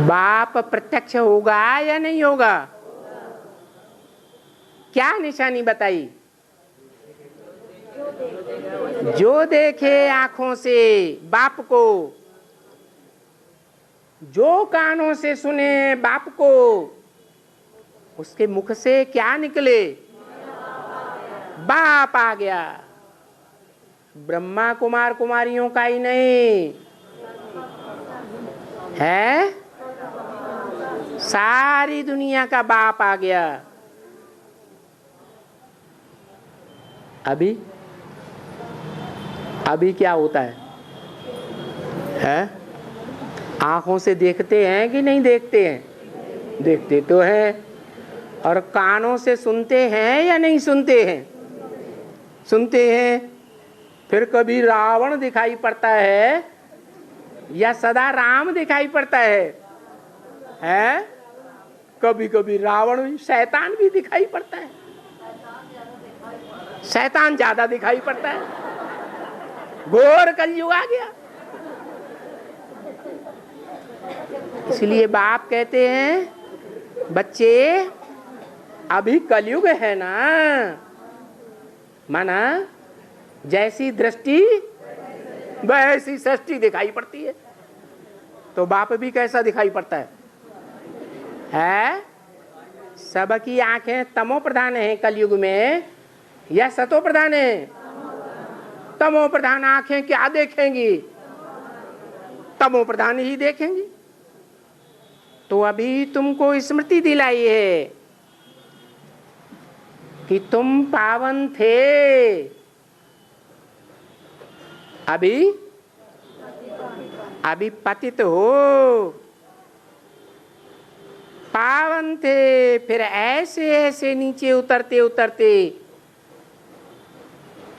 Speaker 1: बाप प्रत्यक्ष होगा या नहीं होगा? क्या निशानी बताई? जो देखे आंखों से बाप को, जो कानों से सुने बाप को, उसके मुख से क्या निकले? बाप आ गया। ब्रह्मा कुमार कुमारियों का ही नहीं है, सारी दुनिया का बाप आ गया। अभी क्या होता है? आंखों से देखते हैं कि नहीं देखते हैं? देखते तो हैं। और कानों से सुनते हैं या नहीं सुनते हैं? सुनते हैं। फिर कभी रावण दिखाई पड़ता है या सदा राम दिखाई पड़ता है? हैं? कभी कभी रावण शैतान भी दिखाई पड़ता है। शैतान ज्यादा दिखाई पड़ता है। घोर कलयुग आ गया। इसलिए बाप कहते हैं बच्चे अभी कलयुग है ना, माना जैसी दृष्टि वैसी सृष्टि दिखाई पड़ती है। तो बाप भी कैसा दिखाई पड़ता है? सबकी आंखें तमो प्रधान है कलयुग में या सतो प्रधान है? तमो प्रधान आंखें क्या देखेंगी? तमो प्रधान ही देखेंगी। तो अभी तुमको स्मृति दिलाई है कि तुम पावन थे, अभी पतित हो। पावन थे, फिर ऐसे ऐसे नीचे उतरते उतरते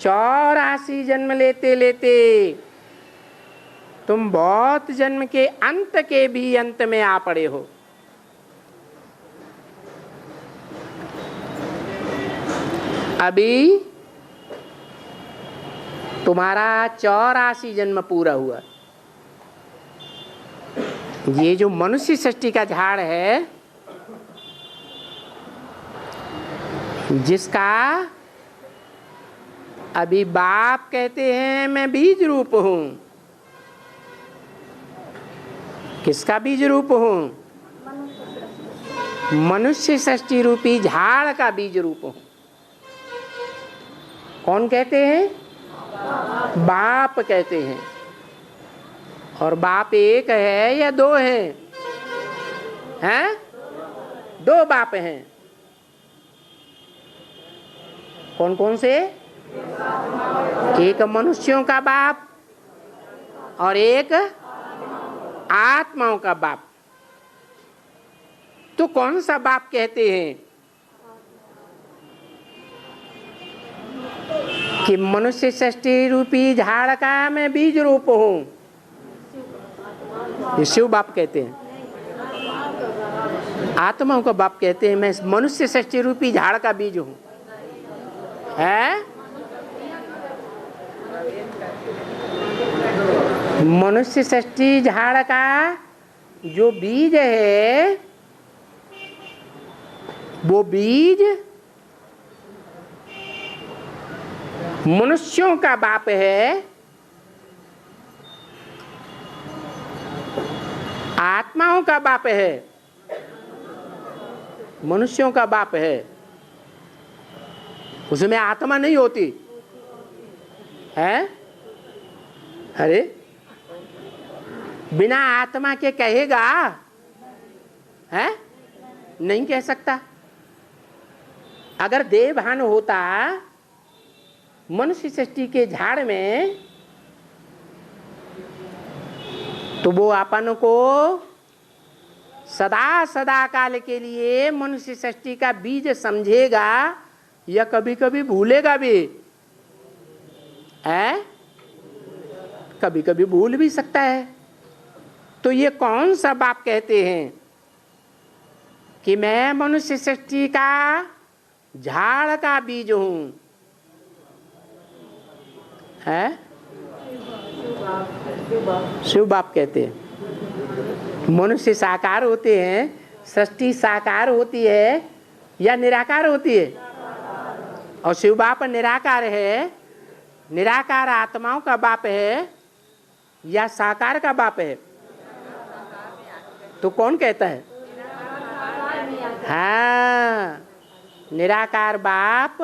Speaker 1: 84 जन्म लेते लेते तुम बहुत जन्म के अंत के भी अंत में आ पड़े हो। अभी तुम्हारा 84 जन्म पूरा हुआ। ये जो मनुष्य सृष्टि का झाड़ है, जिसका अभी बाप कहते हैं मैं बीज रूप हूं। किसका बीज रूप हूं? मनुष्य सृष्टि रूपी झाड़ का बीज रूप हूं। कौन कहते हैं? बाप कहते हैं। और बाप एक है या दो हैं? हैं? दो बाप हैं। कौन कौन से? एक मनुष्यों का बाप और एक आत्माओं का बाप। तो कौन सा बाप कहते हैं? कि मनुष्य सृष्टि रूपी झाड़ का मैं बीज रूप हूं। ये शिव बाप कहते हैं। आत्माओं का बाप कहते हैं मैं मनुष्य सृष्टि रूपी झाड़ का बीज हूं। है? मनुष्य सृष्टि झाड़ का जो बीज है, वो बीज मनुष्यों का बाप है, आत्माओं का बाप है, मनुष्यों का बाप है। उसमें आत्मा नहीं होती है। अरे बिना आत्मा के कहेगा है? नहीं कह सकता। अगर देह भान होता मनुष्य सृष्टि के झाड़ में, तो वो अपन को सदा सदा काल के लिए मनुष्य सृष्टि का बीज समझेगा या कभी कभी भूलेगा भी है, कभी कभी भूल भी सकता है। तो ये कौन सा बाप कहते हैं कि मैं मनुष्य सृष्टि का झाड़ का बीज हूं? है शिव बाप कहते हैं। मनुष्य साकार होते हैं, सृष्टि साकार होती है या निराकार होती है? और शिव बाप निराकार है। निराकार आत्माओं का बाप है या साकार का बाप है? तो कौन कहता है? हाँ, निराकार बाप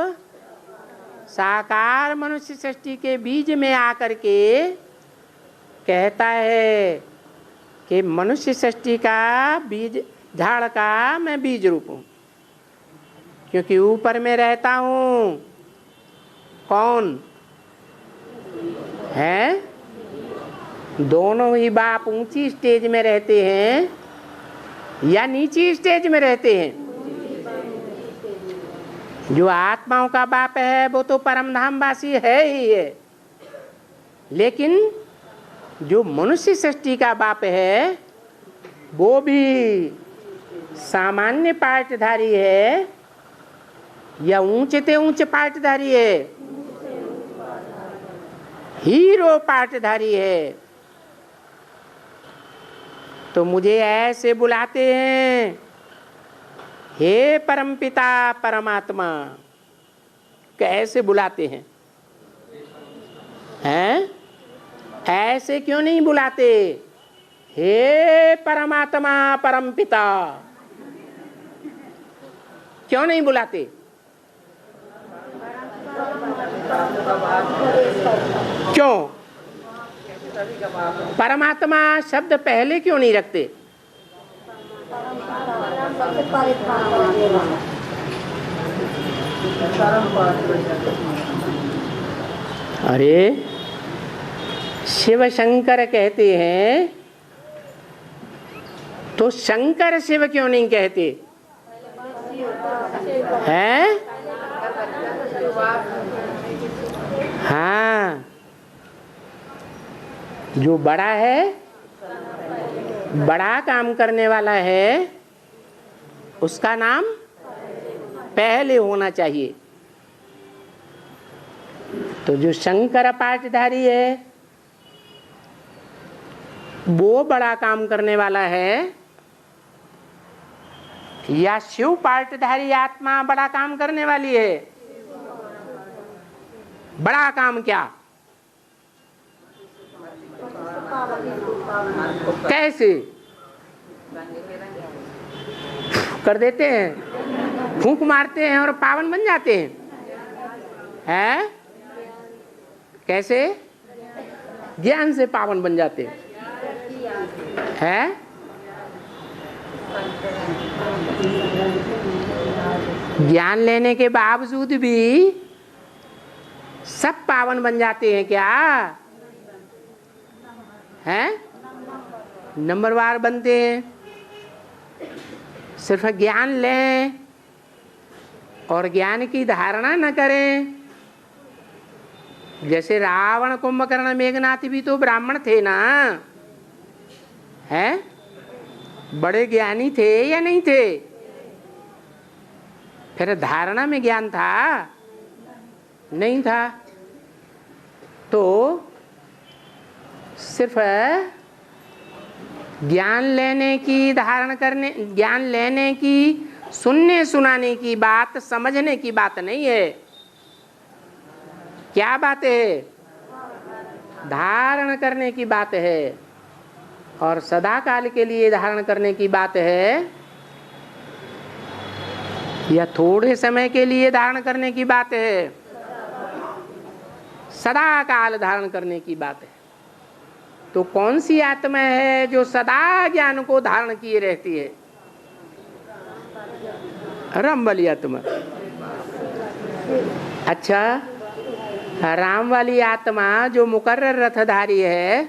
Speaker 1: साकार मनुष्य सृष्टि के बीज में आकर के कहता है कि मनुष्य सृष्टि का बीज, झाड़ का मैं बीज रूप हूं, क्योंकि ऊपर में रहता हूं। कौन है? दोनों ही बाप ऊंची स्टेज में रहते हैं या नीची स्टेज में रहते हैं? जो आत्माओं का बाप है वो तो परमधाम वासी है ही है, लेकिन जो मनुष्य सृष्टि का बाप है वो भी सामान्य पार्टधारी है या ऊंचे ते ऊंचे पार्टधारी है? हीरो पार्टधारी है। तो मुझे ऐसे बुलाते हैं, हे परमपिता परमात्मा। कैसे बुलाते हैं? हैं? ऐसे क्यों नहीं बुलाते? हे परमात्मा परमपिता, क्यों नहीं बुलाते? क्यों? परमात्मा शब्द पहले क्यों नहीं रखते? अरे शिव शंकर कहते हैं तो शंकर शिव क्यों नहीं कहते हैं? हाँ, जो बड़ा है, बड़ा काम करने वाला है, उसका नाम पहले होना चाहिए। तो जो शंकर पाठधारी है वो बड़ा काम करने वाला है या शिव पाठधारी आत्मा बड़ा काम करने वाली है? बड़ा काम क्या? कैसे कर देते हैं? फूंक मारते हैं और पावन बन जाते हैं। हैं? कैसे? ज्ञान से पावन बन जाते हैं। हैं? ज्ञान लेने के बावजूद भी सब पावन बन जाते हैं क्या? हैं? नंबरवार बनते हैं। सिर्फ ज्ञान लें और ज्ञान की धारणा न करें। जैसे रावण, कुंभकर्ण, मेघनाथ भी तो ब्राह्मण थे ना, हैं? बड़े ज्ञानी थे या नहीं थे? फिर धारणा में ज्ञान था? नहीं था। तो सिर्फ ज्ञान लेने की, धारण करने, ज्ञान लेने की, सुनने सुनाने की बात, समझने की बात नहीं है। क्या बात है? धारण करने की बात है। और सदा काल के लिए धारण करने की बात है या थोड़े समय के लिए धारण करने की बात है? सदा काल धारण करने की बात है। तो कौन सी आत्मा है जो सदा ज्ञान को धारण किए रहती है? राम वाली आत्मा। अच्छा, राम वाली आत्मा जो मुकर्रर रथधारी है,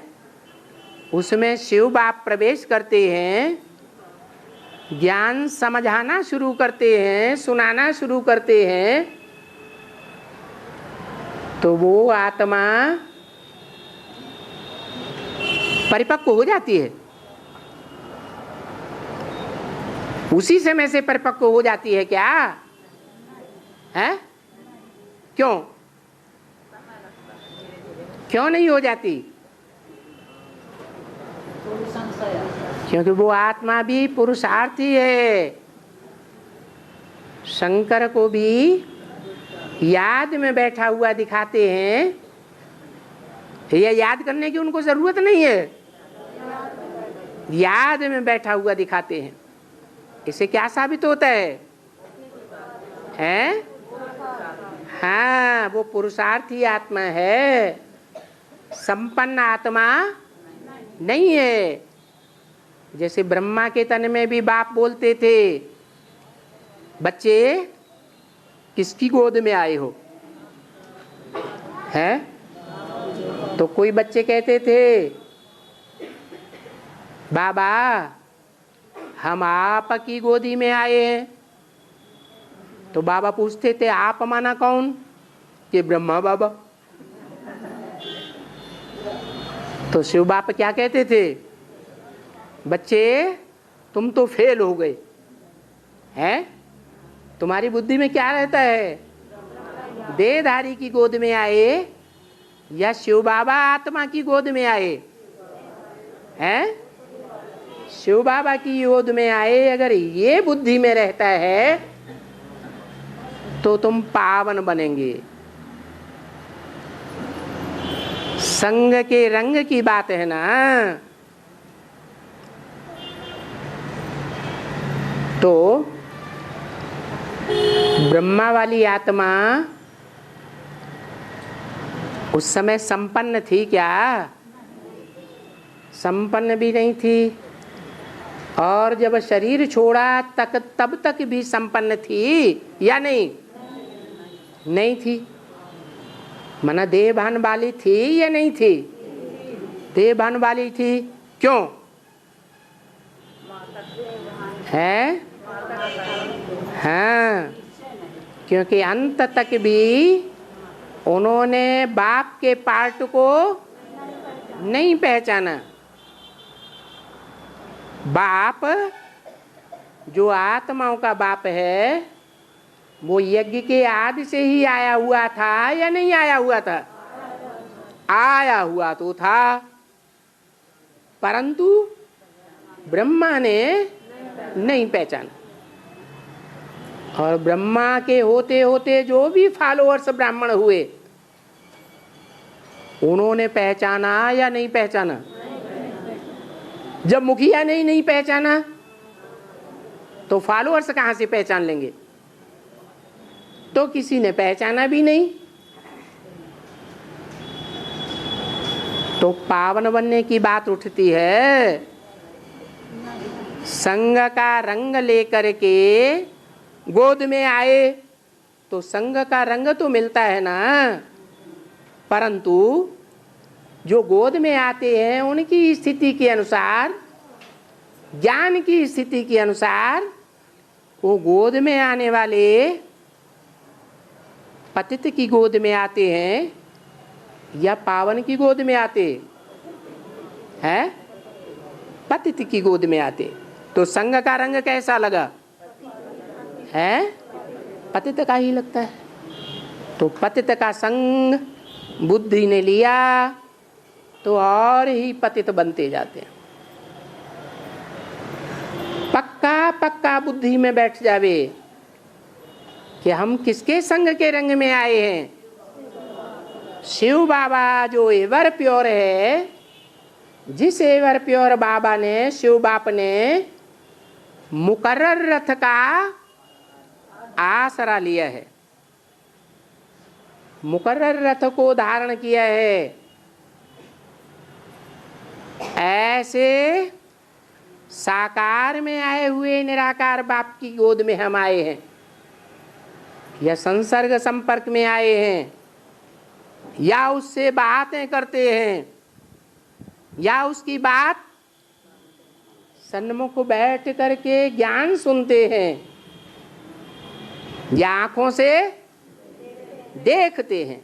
Speaker 1: उसमें शिव बाप प्रवेश करते हैं, ज्ञान समझाना शुरू करते हैं, सुनाना शुरू करते हैं, तो वो आत्मा परिपक्व हो जाती है। उसी समय से परिपक्व हो जाती है क्या? है? क्यों? क्यों नहीं हो जाती? क्योंकि वो आत्मा भी पुरुषार्थी है। शंकर को भी याद में बैठा हुआ दिखाते हैं, ये याद करने की उनको जरूरत नहीं है, याद में बैठा हुआ दिखाते हैं। इससे क्या साबित होता है? हैं? हाँ, वो पुरुषार्थी आत्मा है, संपन्न आत्मा नहीं है। जैसे ब्रह्मा के तन में भी बाप बोलते थे, बच्चे किसकी गोद में आए हो? हैं? तो कोई बच्चे कहते थे, बाबा हम आपकी गोदी में आए हैं। तो बाबा पूछते थे, आप माना कौन? कि ब्रह्मा बाबा। तो शिव बाप क्या कहते थे, बच्चे तुम तो फेल हो गए हैं, तुम्हारी बुद्धि में क्या रहता है? देहधारी की गोद में आए या शिव बाबा आत्मा की गोद में आए? हैं? शिव बाबा की गोद में आए। अगर ये बुद्धि में रहता है तो तुम पावन बनेंगे। संग के रंग की बात है ना। तो ब्रह्मा वाली आत्मा उस समय संपन्न थी क्या? संपन्न भी नहीं थी। और जब शरीर छोड़ा तब तक भी संपन्न थी या नहीं? नहीं थी। मना देहभान वाली थी या नहीं थी? देहभान वाली थी। क्यों है? हाँ, क्योंकि अंत तक भी उन्होंने बाप के पार्ट को नहीं पहचाना। बाप जो आत्माओं का बाप है, वो यज्ञ के आदि से ही आया हुआ था या नहीं आया हुआ था? आया हुआ तो था, परंतु ब्रह्मा ने नहीं पहचाना। और ब्रह्मा के होते होते जो भी फॉलोअर्स ब्राह्मण हुए, उन्होंने पहचाना या नहीं पहचाना? जब मुखिया ने नहीं पहचाना तो फॉलोअर्स कहां से पहचान लेंगे? तो किसी ने पहचाना भी नहीं। तो पावन बनने की बात उठती है। संग का रंग लेकर के गोद में आए तो संग का रंग तो मिलता है ना, परंतु जो गोद में आते हैं उनकी स्थिति के अनुसार, ज्ञान की स्थिति के अनुसार, वो गोद में आने वाले पतित की गोद में आते हैं या पावन की गोद में आते हैं? पतित की गोद में आते। तो संग का रंग कैसा लगा? है पतित का ही लगता है। तो पतित का संग बुद्धि ने लिया तो और ही पतित बनते जाते हैं। पक्का पक्का बुद्धि में बैठ जावे कि हम किसके संग के रंग में आए हैं? शिव बाबा जो एवर प्योर है, जिस एवर प्योर बाबा ने, शिव बाप ने मुकर्रर रथ का आसरा लिया है, मुकर्रर रथ को धारण किया है। ऐसे साकार में आए हुए निराकार बाप की गोद में हम आए हैं, या संसर्ग संपर्क में आए हैं, या उससे बातें करते हैं, या उसकी बात सन्मुख बैठ करके ज्ञान सुनते हैं, या आंखों से देखते हैं।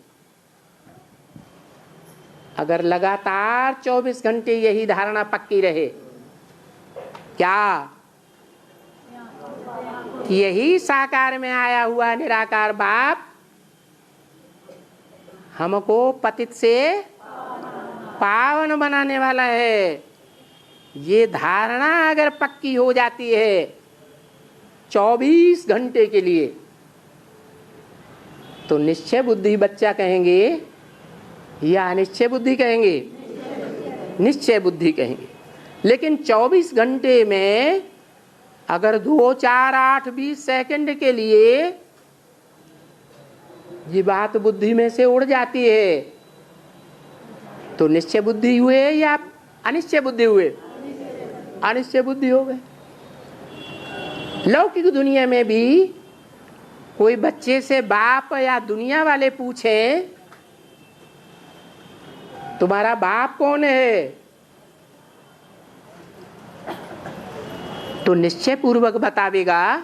Speaker 1: अगर लगातार 24 घंटे यही धारणा पक्की रहे, क्या कि यही साकार में आया हुआ निराकार बाप हमको पतित से पावन बनाने वाला है, ये धारणा अगर पक्की हो जाती है 24 घंटे के लिए, तो निश्चय बुद्धि बच्चा कहेंगे या अनिश्चय बुद्धि कहेंगे? निश्चय बुद्धि कहेंगे। लेकिन 24 घंटे में अगर 2, 4, 8, 20 सेकंड के लिए ये बात बुद्धि में से उड़ जाती है, तो निश्चय बुद्धि हुए या अनिश्चय बुद्धि हुए? अनिश्चय बुद्धि हो गए। लौकिक दुनिया में भी कोई बच्चे से बाप या दुनिया वाले पूछें तुम्हारा बाप कौन है, तो निश्चय पूर्वक बतावेगा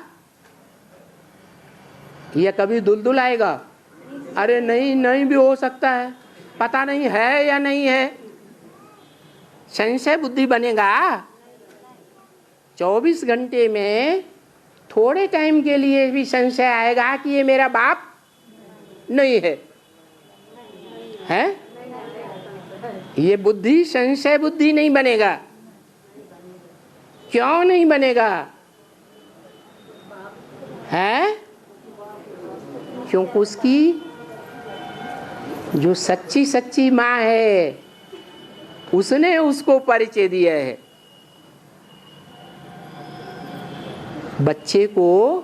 Speaker 1: या कभी दुलदुल आएगा? अरे नहीं, नहीं भी हो सकता है, पता नहीं है या नहीं है, संशय बुद्धि बनेगा। 24 घंटे में थोड़े टाइम के लिए भी संशय आएगा कि ये मेरा बाप नहीं है, है? ये बुद्धि संशय बुद्धि नहीं बनेगा। क्यों नहीं बनेगा? है? क्योंकि उसकी जो सच्ची सच्ची माँ है उसने उसको परिचय दिया है। बच्चे को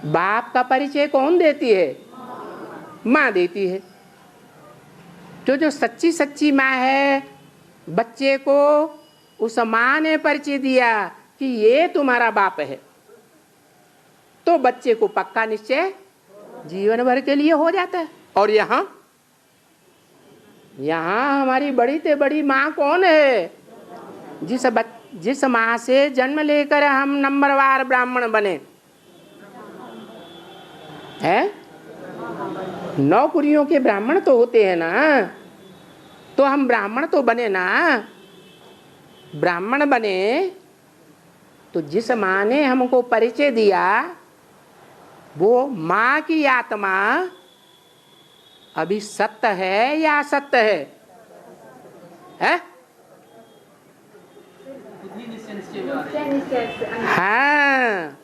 Speaker 1: बाप का परिचय कौन देती है? माँ देती है। तो जो सच्ची सच्ची माँ है, बच्चे को उस माँ ने परिचय दिया कि ये तुम्हारा बाप है, तो बच्चे को पक्का निश्चय जीवन भर के लिए हो जाता है। और यहाँ हमारी बड़ी से बड़ी माँ कौन है? जिस माँ से जन्म लेकर हम नंबरवार ब्राह्मण बने हैं। नौकरियों के ब्राह्मण तो होते हैं ना, तो हम ब्राह्मण तो बने ना। ब्राह्मण बने तो जिस माँ ने हमको परिचय दिया, वो माँ की आत्मा अभी सत्य है या असत्य है? है? हाँ,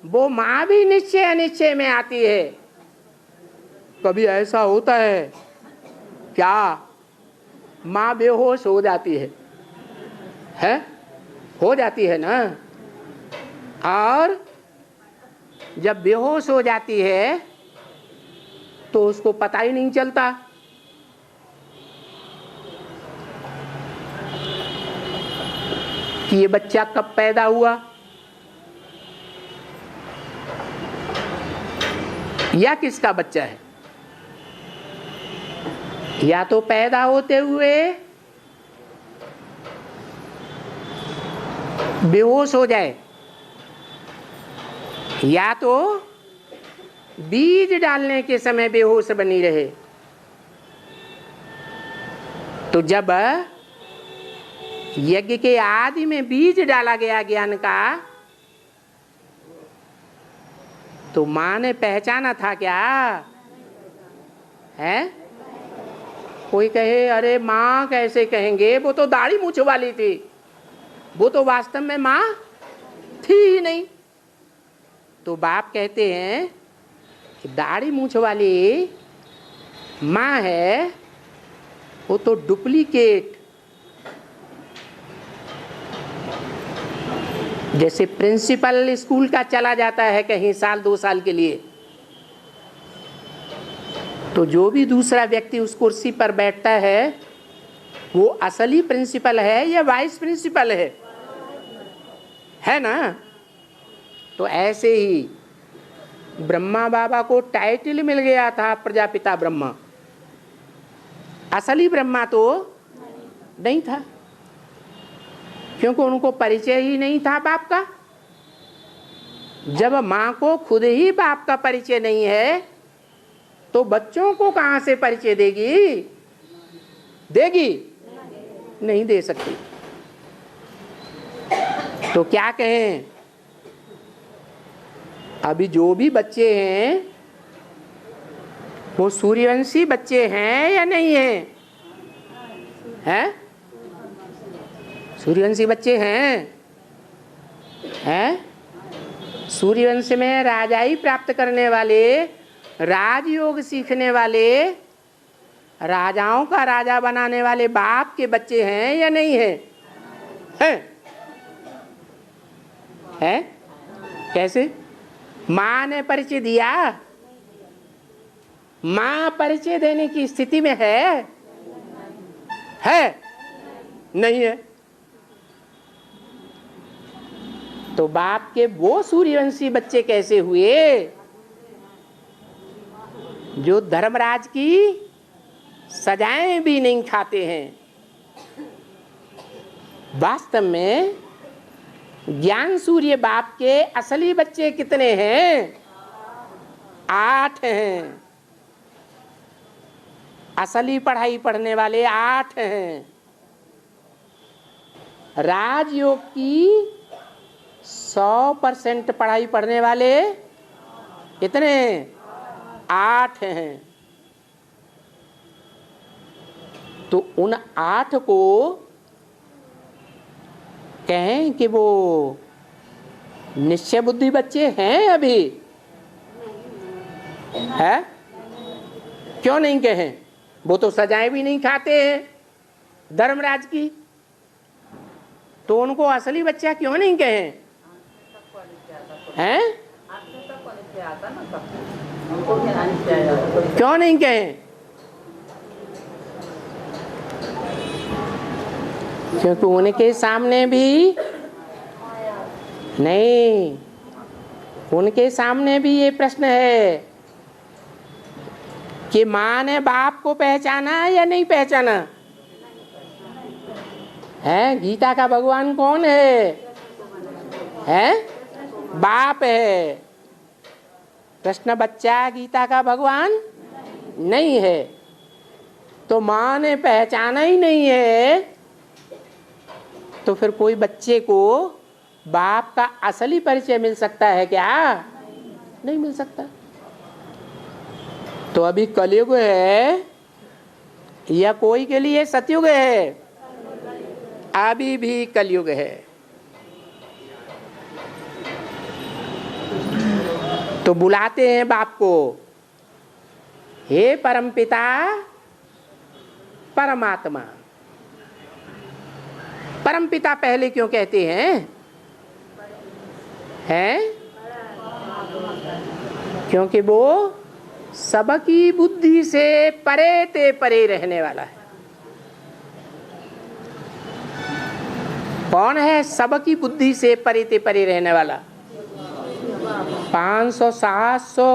Speaker 1: वो माँ भी निश्चय अनिश्चय में आती है। कभी ऐसा होता है क्या माँ बेहोश हो जाती है? हो जाती है ना। और जब बेहोश हो जाती है तो उसको पता ही नहीं चलता कि ये बच्चा कब पैदा हुआ, या किसका बच्चा है। या तो पैदा होते हुए बेहोश हो जाए, या तो बीज डालने के समय बेहोश बनी रहे। तो जब यज्ञ के आदि में बीज डाला गया ज्ञान का, तो माँ ने पहचाना था क्या? है? कोई कहे अरे माँ कैसे कहेंगे, वो तो दाढ़ी मूछ वाली थी, वो तो वास्तव में माँ थी ही नहीं। तो बाप कहते हैं कि दाढ़ी मूछ वाली माँ है, वो तो डुप्लीकेट। जैसे प्रिंसिपल स्कूल का चला जाता है कहीं साल 2 साल के लिए, तो जो भी दूसरा व्यक्ति उस कुर्सी पर बैठता है वो असली प्रिंसिपल है या वाइस प्रिंसिपल है ना। तो ऐसे ही ब्रह्मा बाबा को टाइटल मिल गया था प्रजापिता ब्रह्मा, असली ब्रह्मा तो नहीं था, क्योंकि उनको परिचय ही नहीं था बाप का। जब माँ को खुद ही बाप का परिचय नहीं है तो बच्चों को कहाँ से परिचय देगी? देगी? नहीं दे सकती। तो क्या कहें, अभी जो भी बच्चे हैं वो सूर्यवंशी बच्चे हैं या नहीं हैं? हैं? सूर्यवंशी बच्चे हैं? सूर्यवंश में राजाई प्राप्त करने वाले, राजयोग सीखने वाले, राजाओं का राजा बनाने वाले बाप के बच्चे हैं या नहीं हैं? हैं? कैसे? माँ ने परिचय दिया? माँ परिचय देने की स्थिति में है? नहीं है। तो बाप के वो सूर्यवंशी बच्चे कैसे हुए जो धर्मराज की सजाएं भी नहीं खाते हैं? वास्तव में ज्ञान सूर्य बाप के असली बच्चे कितने हैं? 8 हैं। असली पढ़ाई पढ़ने वाले 8 हैं। राजयोग की 100% पढ़ाई पढ़ने वाले कितने? 8 हैं। तो उन 8 को कहें कि वो निश्चय बुद्धि बच्चे हैं अभी? है? क्यों नहीं कहें? वो तो सजाएं भी नहीं खाते हैं धर्मराज की, तो उनको असली बच्चा क्यों नहीं कहें? हैं? क्यों नहीं कहें? क्योंकि उनके सामने भी नहीं, उनके सामने भी ये प्रश्न है कि माँ ने बाप को पहचाना या नहीं पहचाना? है? गीता का भगवान कौन है? बाप है। कृष्ण बच्चा गीता का भगवान नहीं है। तो माँ ने पहचाना ही नहीं है, तो फिर कोई बच्चे को बाप का असली परिचय मिल सकता है क्या? नहीं मिल सकता। तो अभी कलयुग है या कोई के लिए सतयुग है? अभी भी कलयुग है। तो बुलाते हैं बाप को, हे परमपिता परमात्मा। परमपिता पहले क्यों कहते हैं? क्योंकि वो सबकी बुद्धि से परे ते परे रहने वाला है। कौन है सबकी बुद्धि से परे ते परे रहने वाला? 500-700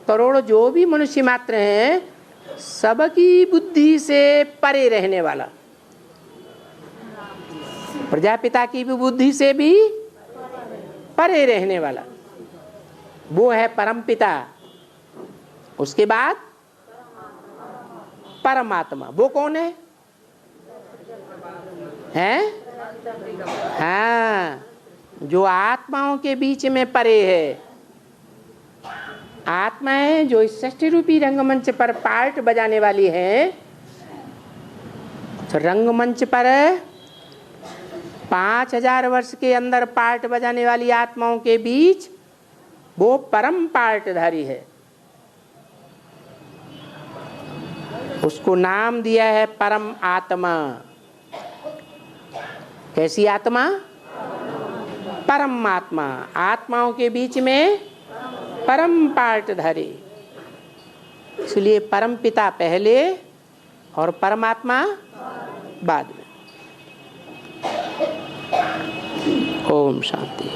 Speaker 1: करोड़ जो भी मनुष्य मात्र हैं, सबकी बुद्धि से परे रहने वाला। प्रजापिता की भी बुद्धि से भी परे रहने वाला वो है परमपिता। उसके बाद परमात्मा, वो कौन है? हाँ, जो आत्माओं के बीच में परे है। आत्माएं जो इस सृष्टि रूपी रंगमंच पर पार्ट बजाने वाली हैं, तो रंगमंच पर 5000 वर्ष के अंदर पार्ट बजाने वाली आत्माओं के बीच वो परम पार्टधारी है। उसको नाम दिया है परम आत्मा। कैसी आत्मा? परम आत्मा। आत्माओं के बीच में परम पार्टधारी, इसलिए परम पिता पहले और परमात्मा बाद में। ओम शांति।